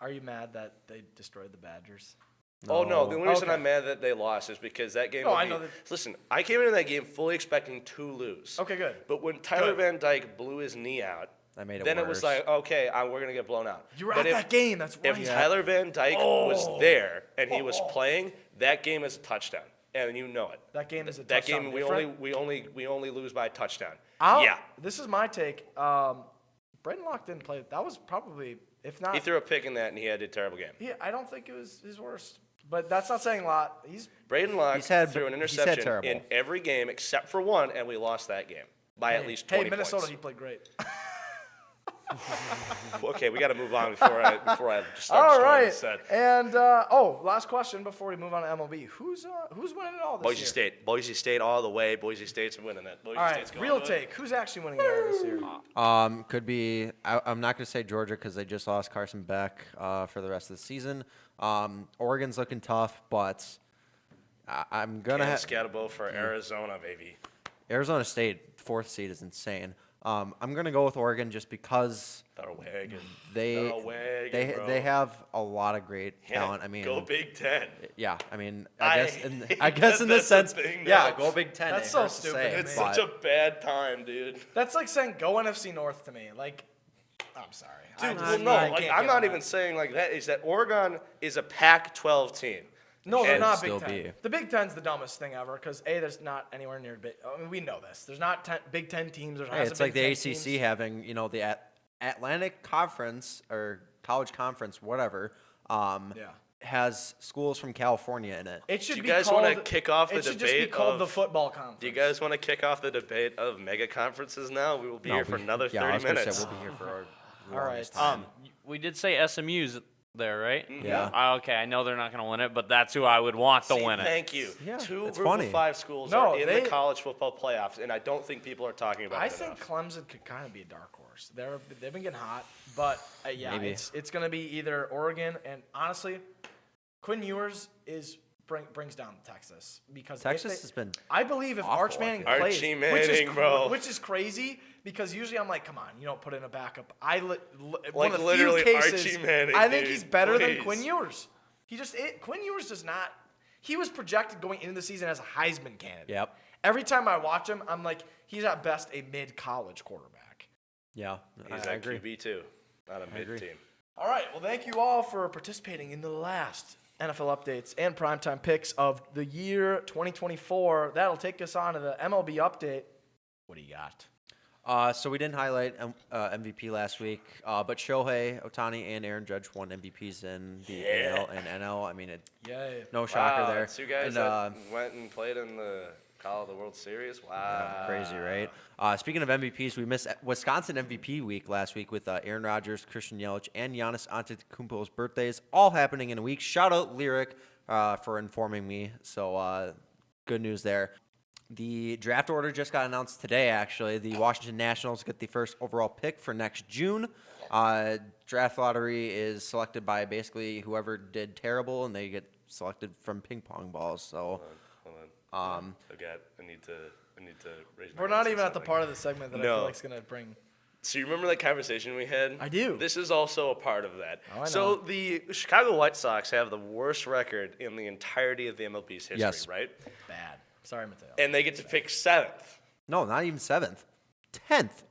Are you mad that they destroyed the Badgers? Oh, no. The only reason Okay. I'm mad that they lost is because that game. No, would I be- know that- Listen, I came into that game fully expecting to lose. Okay, good. But when Tyler Good. Van Dyke blew his knee out, That made it then it was worse. like, okay, we're going to get blown out. You were But at that game. That's right. If Tyler Van Dyke was there and he Oh. was playing, that game is a touchdown, and you know it. That game is a That touchdown game different. we only lose by a touchdown. Yeah. This is my take. Braden Locke didn't play. That was probably, if not, He threw a pick in that, and he had a terrible game. I don't think it was his worst. But that's not saying a lot. Braden Locke He's had- threw an he's had interception terrible. in every game except for one, and we lost that game by at least 20 Minnesota, points. he played great. Okay, we got to move on before I just start All destroying right. this set. And last question before we move on to MLB. Who's winning it all this year? Boise State all the way. Boise State's winning it. Boise All State's right, going real to it. take. Who's actually winning it all this year? Could be. I'm not going to say Georgia because they just lost Carson Beck for the rest of the season. Oregon's looking tough, but I'm gonna have Scatterbo for Arizona, baby. Arizona State 4th seed is insane. I'm gonna go with Oregon just because They're a wagon. they They're a wagon, bro. they have a lot of great Yeah, talent. I mean, go Big Ten. yeah. I mean, I I hate guess in this that's the sense, thing, yeah, though. go Big Ten. That's it so hurts to stupid, say, man. It's but- such a bad time, dude. That's like saying go NFC North to me. Like, I'm sorry. Dude, I well, can't no, get I'm not on even that. saying like that. Is that Oregon is a Pac-12 team? No, they're and not still Big Ten. be. The Big Ten's the dumbest thing ever because there's not anywhere near big. I mean, we know this. There's not Big Ten teams. There's Hey, hasn't it's like been the 10 ACC teams. having, the Atlantic Conference or College Conference, whatever, has schools from California in it. It should Do you be guys called, wanna kick off the It should just be debate called of- the football conference. Do you guys want to kick off the debate of mega conferences now? We will be here for another 30 I was gonna minutes. say, we'll be here for our All longest right. time. We did say SMU's there, right? Yeah. Okay, I know they're not going to win it, but that's who I would want to See, win it. Thank you. Yeah, Two it's Group funny. of 5 schools No, are in they- the college football playoffs, and I don't think people are talking about I it think enough. Clemson could kind of be a dark horse. They've been getting hot, but Maybe. it's going to be either Oregon and honestly, Quinn Ewers brings down Texas because if Texas has been I believe if awful, Arch I Manning feel. plays, Archie which is Manning, bro. which is crazy because usually I'm like, come on, you don't put in a backup. One Like of the literally few cases, Archie Manning, I think dude, he's better than please. Quinn Ewers. Quinn Ewers does not. He was projected going into the season as a Heisman candidate. Yep. Every time I watch him, I'm like, he's at best a mid-college quarterback. Yeah, He's I at agree. QB too, not a agree. mid team. All right. Well, thank you all for participating in the last NFL updates and primetime picks of the year 2024. That'll take us on to the MLB update. What do you got? So we didn't highlight MVP last week, but Shohei Ohtani and Aaron Judge won MVPs in the AL and NL. I mean, Yay. no shocker Wow, there. Two guys And, that went and played in the call the World Series. Wow. Yeah, crazy, right? Speaking of MVPs, we missed Wisconsin MVP week last week with Aaron Rodgers, Christian Yelich, and Giannis Antetokounmpo's birthdays, all happening in a week. Shout out Lyric for informing me. So good news there. The draft order just got announced today, actually. The Washington Nationals get the first overall pick for next June. Draft lottery is selected by basically whoever did terrible, and they get selected from ping pong balls. So, Hold on. I need to raise my We're hand not and say even at the something. part of the segment that I No. feel like is going to bring. So you remember that conversation we had? I do. This is also a part of that. Oh, I So know. the Chicago White Sox have the worst record in the entirety of the MLB's history, Yes. right? Bad. Sorry, Mateo. And they get to pick 7th. no, not even 7th. 10th.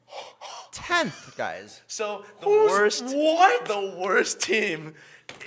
10th, guys. So the Who's- worst what? the worst team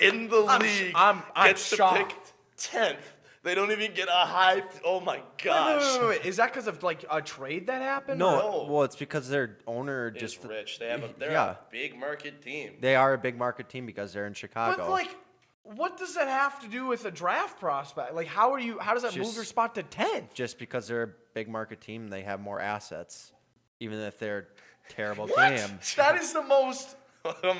in the league I'm gets to shocked. pick 10th. They don't even get a high. Oh my gosh. Wait. Is that because of like a trade that happened? No, No. well, it's because their owner It's just rich. They're yeah. a big market team. They are a big market team because they're in Chicago. But like, what does that have to do with a draft prospect? Like, how does that move Just- your spot to 10th? Just because they're a big market team, they have more assets, even if they're a terrible What? team. That is the most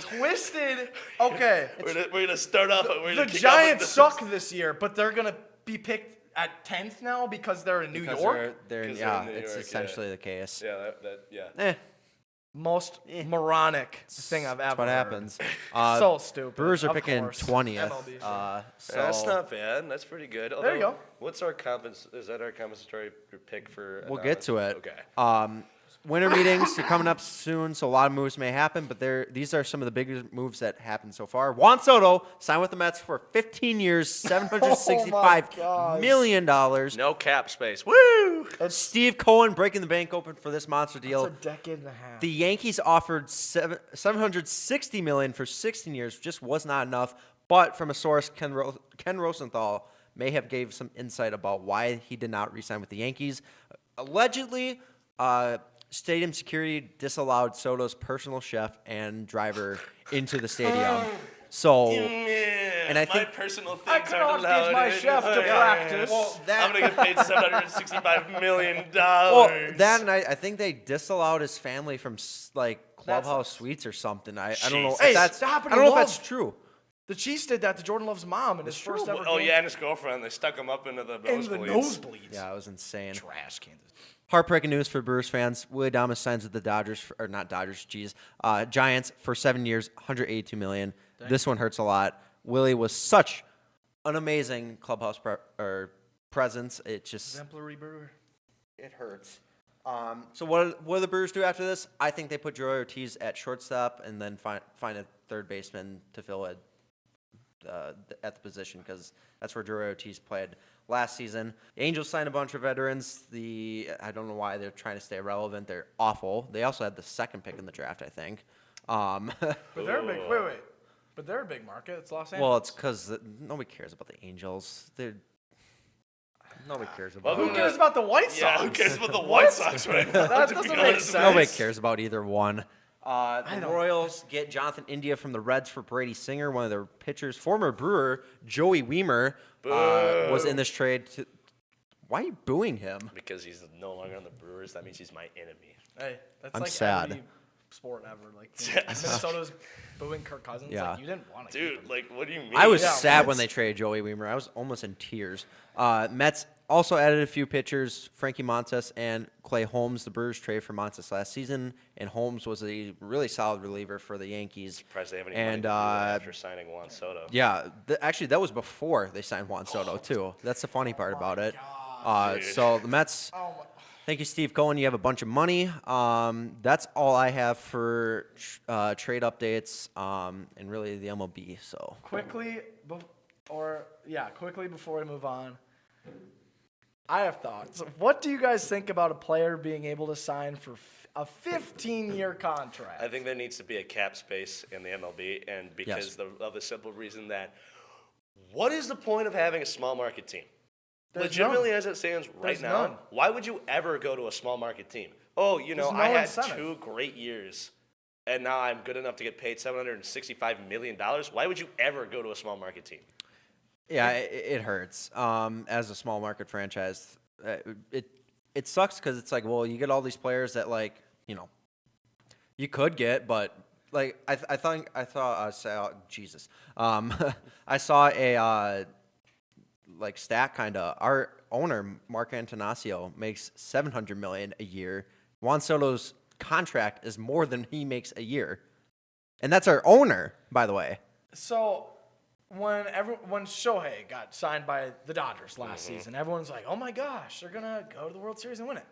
twisted. Okay. We're gonna start off. We're The gonna kick off Giants with suck this year, but they're gonna be picked at 10th now because they're in New Because York. they're Because yeah, they're in New it's York, essentially the case. Yeah, yeah. Eh, Most moronic thing I've ever. that's what heard. happens. So stupid. Brewers are Of picking course. 20th. MLB. So That's not bad. That's pretty good. There you Although, go. What's our is that our compensatory pick for? we'll get to it. Okay. Winter meetings are coming up soon, so a lot of moves may happen, but these are some of the biggest moves that happened so far. Juan Soto signed with the Mets for 15 years, $765 million. No cap space. Woo! Steve Cohen breaking the bank open for this monster deal. It's a decade and a half. The Yankees offered $760 million for 16 years, just was not enough. But from a source, Ken Rosenthal may have gave some insight about why he did not re-sign with the Yankees. Allegedly, stadium security disallowed Soto's personal chef and driver into the stadium. So, and I my think personal I things could aren't always allowed. get my in. chef to practice. well, I'm gonna get paid $765 million. well, that and I think they disallowed his family from like clubhouse suites or something. I don't know Jesus. if Hey, that's stop it, I don't know if Love. that's true. The Chiefs did that to Jordan Love's mom in his first ever Oh game. yeah, and his girlfriend. They stuck him up into the In the nosebleeds. nosebleeds. Yeah, it was insane. Trash, Kansas. Heartbreaking news for Brewers fans. Willie Adames signs with the Dodgers, or not Dodgers, Giants for 7 years, $182 million. This one hurts a lot. Willie was such an amazing clubhouse presence. It just Exemplary Brewer. it hurts. So what do the Brewers do after this? I think they put Joey Ortiz at shortstop and then find a third baseman to fill it at the position because that's where Joey Ortiz played last season. The Angels signed a bunch of veterans. I don't know why they're trying to stay relevant. They're awful. They also had the second pick in the draft, I think. But they're a big. Wait. But they're a big market. It's Los Angeles. Well, it's because nobody cares about the Angels. Nobody cares about. Who cares about the White Sox? Yeah, who cares about the White Sox right now? That to be doesn't make honest? sense. Nobody cares about either one. The don't- Royals get Jonathan India from the Reds for Brady Singer, one of their pitchers. Former Brewer Joey Weimer was in this trade. Why are you booing him? Because he's no longer on the Brewers. That means he's my enemy. Hey, that's I'm like sad. every sport ever. Like Minnesota's booing Kirk Cousins. Yeah. Like, you didn't want to. Dude, like, what do you mean? I was Yeah, sad when Mets- they traded Joey Weimer. I was almost in tears. Mets also added a few pitchers, Frankie Montas and Clay Holmes. The Brewers traded for Montas last season, and Holmes was a really solid reliever for the Yankees. Surprised they have any And, money to do that after signing Juan Soto. Yeah, actually, that was before they signed Juan Soto, too. That's the funny part about it. Dude. So the Mets, thank you, Steve Cohen. You have a bunch of money. That's all I have for trade updates and really the MLB. So Quickly before we move on, I have thoughts. What do you guys think about a player being able to sign for a 15-year contract? I think there needs to be a cap space in the MLB, and because of the simple reason that, what is the point of having a small market team? There's Legitimately, none. as it stands right There's now, none. why would you ever go to a small market team? Oh, There's no I had incentive. 2 great years, and now I'm good enough to get paid $765 million. Why would you ever go to a small market team? yeah, it hurts. As a small market franchise, it sucks because it's like, well, you get all these players that like you could get, but like I thought Jesus, I saw a like stat kind of. Our owner Mark Antonaccio makes $700 million a year. Juan Soto's contract is more than he makes a year, and that's our owner, by the way. So when Shohei got signed by the Dodgers last season, everyone's like, "Oh my gosh, they're gonna go to the World Series and win it."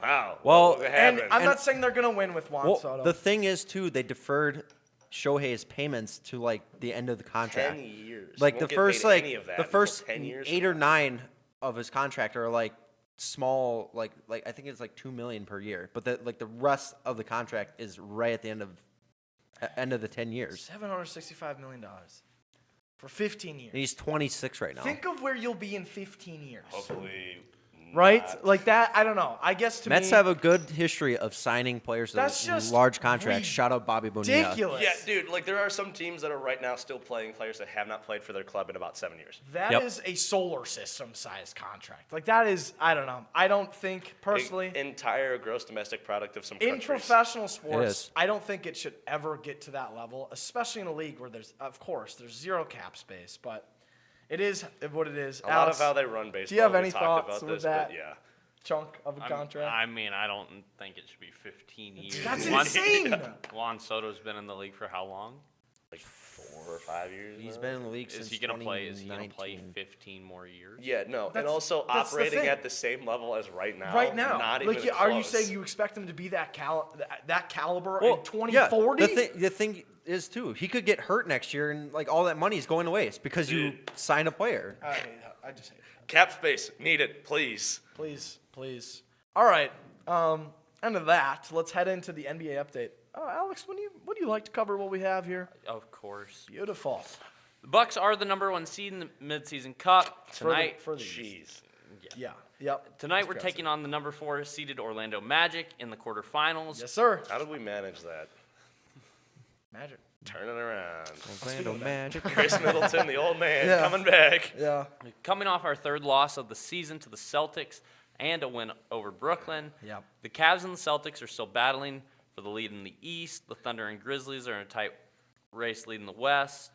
Wow. Well, what And happened? I'm not saying they're gonna win with Juan Soto. The thing is, too, they deferred Shohei's payments to like the end of the contract. 10 years. Like Won't the get first paid like any of that the until first 10 years 8 from or now. 9 of his contract are like small, like I think it's like $2 million per year, but the rest of the contract is right at the end of the 10 years. $765 million for 15 years. And he's 26 right now. Think of where you'll be in 15 years. Hopefully. Right? not. Like that, I don't know. I guess to Mets me, have a good history of signing players That's with just large contracts. Shout out Bobby Bonilla. ridiculous. Yeah, dude, like there are some teams that are right now still playing players that have not played for their club in about 7 years. That is a solar system sized contract. Like that is, I don't know. I don't think personally Entire gross domestic product of some in countries. professional It sports, is. I don't think it should ever get to that level, especially in a league where there's zero cap space, but it is what it is. A lot of how they run baseball. do you have we any talked thoughts about with this, that? But yeah. Chunk of a contract. I mean, I don't think it should be 15 years. That's Juan- insane. Juan Soto's been in the league for how long? Like 4 or 5 years. He's now? been in the league Is since he gonna play? Is he gonna play 2019. 15 more years? Yeah, no, and That's- also that's the operating thing. at the same level as right now. Right now, not like, even are you close. saying you expect him to be that caliber Well, in 2040? Yeah, the thing is too, he could get hurt next year, and like all that money is going to waste because you Dude. sign a player. I just hate it. Cap space, need it, please. Please. All right. End of that. Let's head into the NBA update. Alex, would you like to cover what we have here? Of course. Beautiful. The Bucks are the #1 seed in the midseason cup tonight. For the Jeez. Yeah. Yep. Tonight we're taking on the #4 seeded Orlando Magic in the quarterfinals. Yes, sir. How did we manage that? Magic. Turn it around. Orlando Magic. Chris Middleton, the old man, Yeah. coming back. Yeah. Coming off our third loss of the season to the Celtics and a win over Brooklyn. Yep. The Cavs and the Celtics are still battling for the lead in the East. The Thunder and Grizzlies are in a tight race leading the West.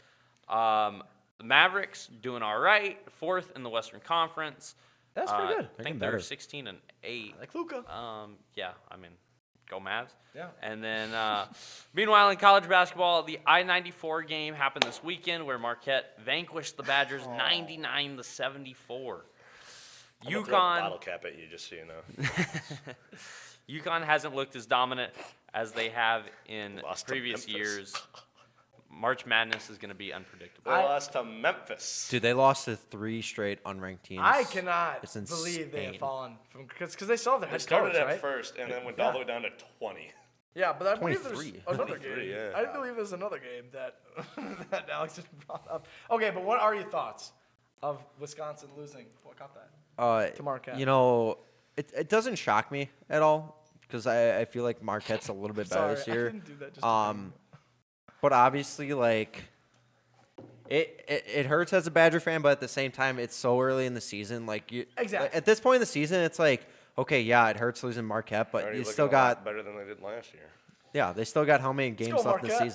The Mavericks doing all right, 4th in the Western Conference. That's pretty good. I think they're 16-8. Like Luka. Yeah, I mean, go Mavs. Yeah. And then, meanwhile, in college basketball, the I-94 game happened this weekend where Marquette vanquished the Badgers 99-74. I'm gonna throw a bottle UConn, cap at you, just so you know. UConn hasn't looked as dominant as they have in Lost to previous Memphis. years. March Madness is going to be unpredictable. They lost to Memphis. Dude, they lost to 3 straight unranked teams. I cannot It's believe they have insane. fallen from because they still have their They head started coach, at right? first and then went all the way down to 20. Yeah, but I believe there's 23. another 23, game. yeah. I believe there's another game that that Alex just brought up. Okay, but what are your thoughts of Wisconsin losing? What caught that? To Marquette. You know, it doesn't shock me at all because I feel like Marquette's a little bit better Sorry, this I year. didn't do that just to But obviously, like, it hurts as a Badger fan, but at the same time, it's so early in the season. Like, Exactly. at this point in the season, it's like, okay, yeah, it hurts losing Marquette, but Already you looking still a lot got, better than they did last year. yeah, they still got how many games go, left in the Marquette.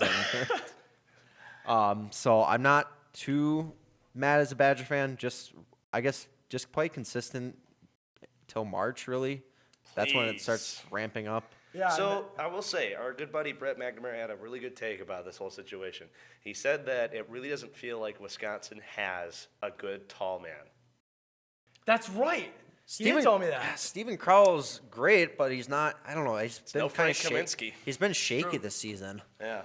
season. So I'm not too mad as a Badger fan. I guess just play consistent till March, really. That's when it Please. starts ramping up. Yeah. So I will say, our good buddy Brett McNamara had a really good take about this whole situation. He said that it really doesn't feel like Wisconsin has a good tall man. that's right. He did tell me that. Steven Crowell's great, but he's not. I don't know. He's been no kind Frank of Kaminsky. He's been shaky True. this season. Yeah.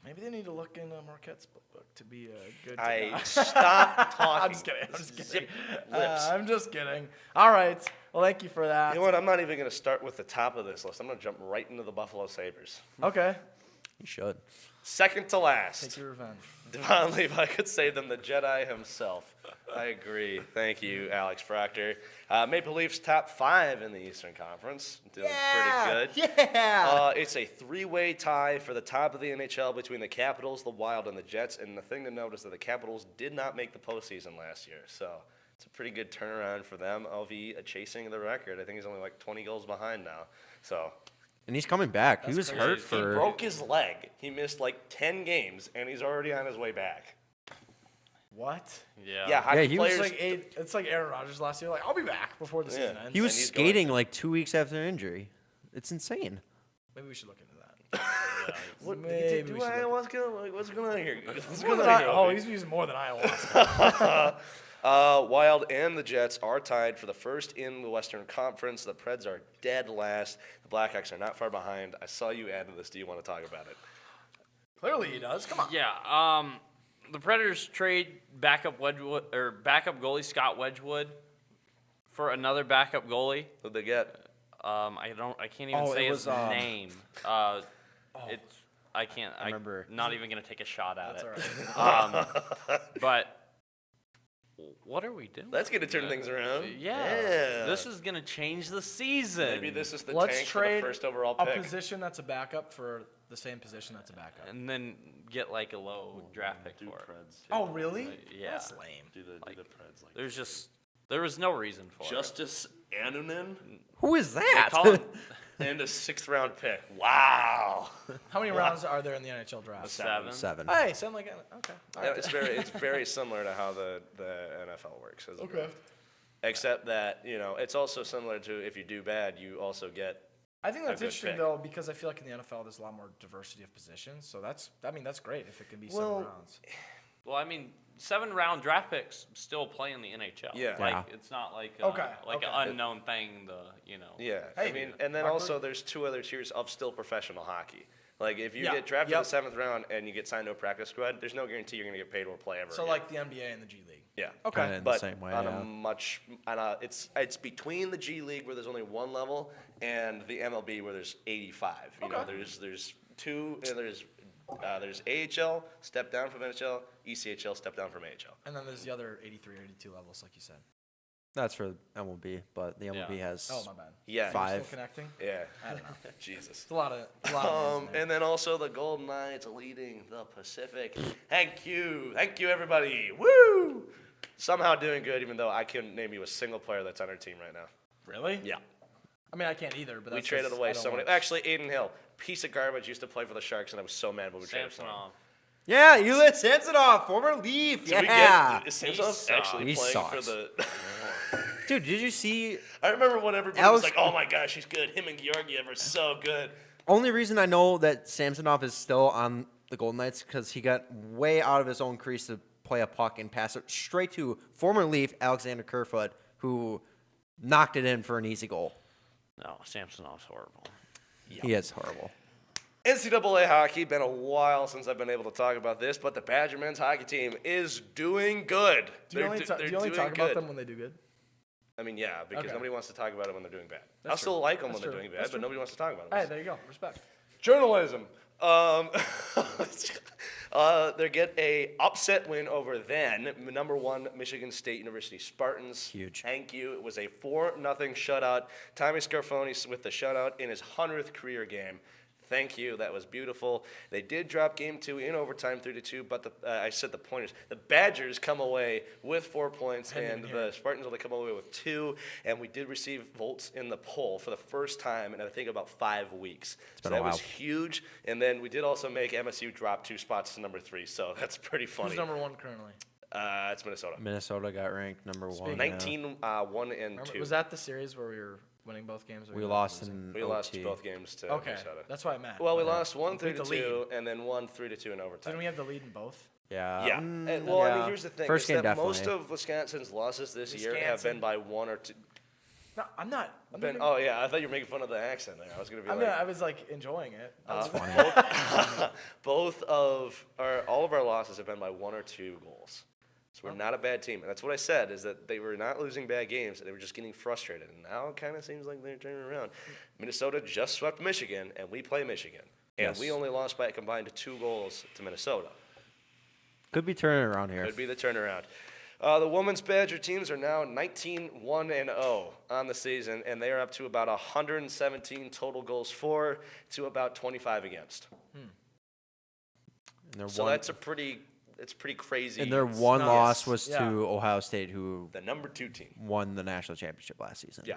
Maybe they need to look in Marquette's book to be a good. Stop talking. I'm just kidding. I'm just kidding. Zip lips. I'm just kidding. All right. Well, thank you for that. You know what? I'm not even going to start with the top of this list. I'm going to jump right into the Buffalo Sabres. Okay. He should. Second to Take last. your revenge. Devon Levi could save them, the Jedi himself. I agree. Thank you, Alex Proctor. Maple Leafs top 5 in the Eastern Conference. Doing pretty good. Yeah. It's a 3-way tie for the top of the NHL between the Capitals, the Wild, and the Jets. And the thing to note is that the Capitals did not make the postseason last year. So It's a pretty good turnaround for them. LV chasing the record. I think he's only like 20 goals behind now. So And he's coming back. He was crazy. hurt he for. broke his leg. He missed like 10 games, and he's already on his way back. What? Yeah. Yeah, hockey he was players. It's like Aaron Rodgers last year. Like, I'll be back before the season ends. He was and he's going- skating like 2 weeks after the injury. It's insane. Maybe we should look into that. What, Maybe do we should look. what's going on here? What's More going than on here? oh, Obi? he's using more than ayahuasca. Wild and the Jets are tied for the first in the Western Conference. The Preds are dead last. The Blackhawks are not far behind. I saw you add to this. Do you want to talk about it? Clearly he does. Come on. Yeah. The Predators trade backup goalie Scott Wedgwood for another backup goalie. Who'd they get? I can't even Oh, say it his was, name. It's I can't. I remember. Not even gonna take a shot at That's it. all right. But what are we doing? That's going to turn things around. Yeah. This is gonna change the season. Maybe this is the Let's tank for the trade first overall a pick. position that's a backup for the same position that's a backup. and then get like a low draft pick for it. Oh, really? Yeah. That's lame. Do the Preds like There was no reason for Justice Annunen Who is it. that? They call him and a 6th round pick. Wow. How many rounds are there in the NHL draft? 7. 7. Hey, sound like okay. All Yeah, right. it's very similar to how the NFL works. As a draft. Except that, it's also similar to if you do bad, you also get. I think that's good interesting pick. though, because I feel like in the NFL there's a lot more diversity of positions. So that's great if it can be 7 Well, rounds. Well, I mean, 7-round draft picks still play in the NHL. Yeah. Like Yeah. it's not like Okay, like okay. an unknown thing. Yeah, Hey, I mean, and then awkward. also there's 2 other tiers of still professional hockey. Like if you Yeah, get drafted yep. in the 7th round and you get signed to a practice squad, there's no guarantee you're going to get paid or play ever. So again. like the NBA and the G League. yeah, Okay. Kinda in but the same way. on Yeah. it's between the G League where there's only 1 level and the MLB where there's 85. You know, Okay. there's 2. There's AHL, step down from NHL, ECHL, step down from AHL. And then there's the other 83 or 82 levels, like you said. That's for MLB, but the MLB has. Oh, my bad. Yeah. Five. Still connecting? Yeah. I don't know. Jesus. It's a lot of names there. And then also the Golden Knights leading the Pacific. Thank you, everybody. Woo! Somehow doing good, even though I couldn't name you a single player that's on our team right now. Really? Yeah. I mean, I can't either, but We that's traded 'cause away I don't somebody. watch. Actually, Aiden Hill, piece of garbage, used to play for the Sharks, and I was so mad when we traded for him. Samsonov. Yeah, Ulyss Samsonov, former Leaf. Did we Yeah. get Samsonov sucks. actually He playing sucks. for the? Dude, did you see? I remember when everybody Alex- was like, "Oh my gosh, he's good." Him and Georgiev are so good. Only reason I know that Samsonov is still on the Golden Knights because he got way out of his own crease to play a puck and pass it straight to former Leaf Alexander Kerfoot, who knocked it in for an easy goal. No, Samsonov's horrible. He is horrible. NCAA hockey, been a while since I've been able to talk about this, but the Badger men's hockey team is doing good. Do you only, they're do you only doing talk good. about them when they do good? I mean, yeah, because Okay. nobody wants to talk about it when they're doing bad. That's I'll still true. like them That's when true. they're doing bad, That's but true. nobody wants to talk about Hey, them. there you go. Respect. Journalism. They get a upset win over then number 1 Michigan State University Spartans. Huge. Thank you. It was a 4-0 shutout. Tommy Scarfoni with the shutout in his 100th career game. Thank you. That was beautiful. They did drop game 2 in overtime 3-2, but I said the pointers. The Badgers come away with 4 points, and the Spartans only come away with 2. And we did receive votes in the poll for the first time in I think about 5 weeks. So been a that was while. huge. And then we did also make MSU drop 2 spots to number 3. So that's pretty funny. Who's number 1 currently? It's Minnesota. Minnesota got ranked number 1. 19, 1 and 2. Was that the series where we were winning both games? Or We were lost losing? in We lost OT. both games to Okay, Minnesota. that's what I meant. Well, we lost 1 beat the 3-2, and then 1 3-2 in overtime. Didn't we have the lead in both? Yeah. Yeah. Well, I mean, here's the thing: First is game that definitely. most of Wisconsin's losses this year have Wisconsin. been by 1 or 2. No, I'm not. Oh yeah, I thought you were making fun of the accent there. I was gonna be I like, mean, I was like enjoying it. all of our losses have been by 1 or 2 goals. So we're not a bad team, and that's what I said. Is that they were not losing bad games, they were just getting frustrated. And now it kind of seems like they're turning around. Minnesota just swept Michigan, and we play Michigan, and Yes. we only lost by a combined 2 goals to Minnesota. Could be turning around here. Could be the turnaround. The women's Badger teams are now 19-1-0 on the season, and they are up to about 117 total goals for to about 25 against. And they're So one- that's a pretty It's pretty crazy. And their It's one nuts. loss was Yeah. to Ohio State, who the number 2 team. won the national championship last season. Yeah,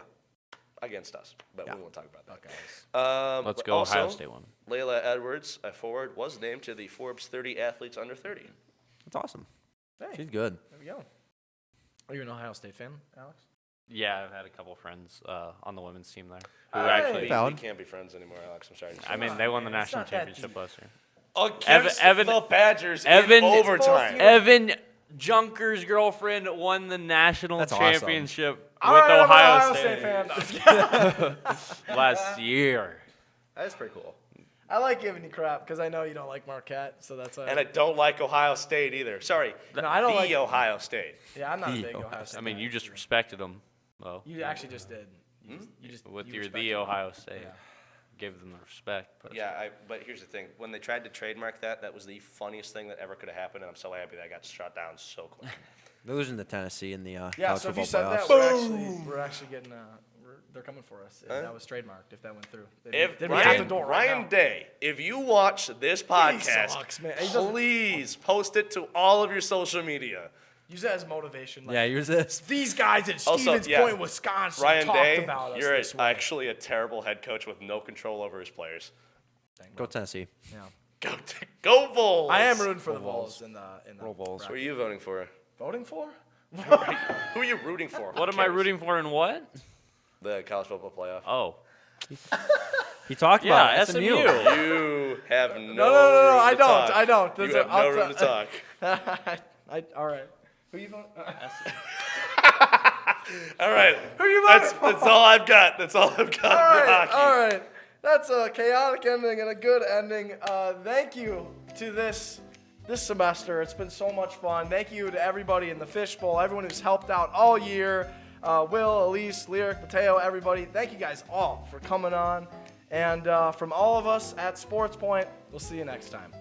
against us, but Yeah. we won't talk about that. Okay. Let's but go also, Ohio State one. Layla Edwards, a forward, was named to the Forbes 30 athletes under 30. That's awesome. Hey, She's good. there we go. Are you an Ohio State fan, Alex? Yeah, I've had a couple friends on the women's team there who Hey. actually. We Valid. can't be friends anymore, Alex. I'm sorry. I mean, they won the man, it's national not that championship deep. last year. Against Evan- the Badgers Evan- in overtime. Evan Junker's girlfriend won the national That's awesome. championship All with right, I'm an Ohio State fan. last year. That is pretty cool. I like giving you crap because I know you don't like Marquette, so that's why. And I don't like Ohio State either. Sorry, No, I don't the like- Ohio State. yeah, I'm not a The big Ohio Ohio State. I mean, fan. you just respected them, though. You actually just did. You just With you your respected the them. Ohio State, Yeah. give them the respect. Yeah, but here's the thing. When they tried to trademark that, that was the funniest thing that ever could have happened, and I'm so happy that got shut down so quick. They're losing to Tennessee in the Yeah, college so if you football said playoffs. that, we're actually getting they're coming for us. If Huh? that was trademarked, if that went through. If They'd be out the Ryan, door right Ryan now. Day, if you watch this podcast, sucks, man. He doesn't- please post it to all of your social media. Use that as motivation. Like, Yeah, yours is. these guys at Also, Stevens yeah, Point, Wisconsin, Ryan talked Day, about us you're this way. actually a terrible head coach with no control over his players. Go Tennessee. Yeah. Go Vols! I am rooting for the Vols. Vols in the Roll Vols. Who are you voting for? voting for. Who are you rooting for? What am I rooting for and what? The college football playoff. Oh, He talked yeah, about SMU. You have no. No, room I to don't. talk. I don't. You There's have a- no I'll room to tell- talk. All right. Who you voting? All right. Who you That's voting for? that's all I've got. That's all I've got All for right, hockey. all right. That's a chaotic ending and a good ending. Thank you to this semester. It's been so much fun. Thank you to everybody in the fishbowl, everyone who's helped out all year. Will, Elise, Lyric, Mateo, everybody. Thank you guys all for coming on. And from all of us at SportsPoint, we'll see you next time.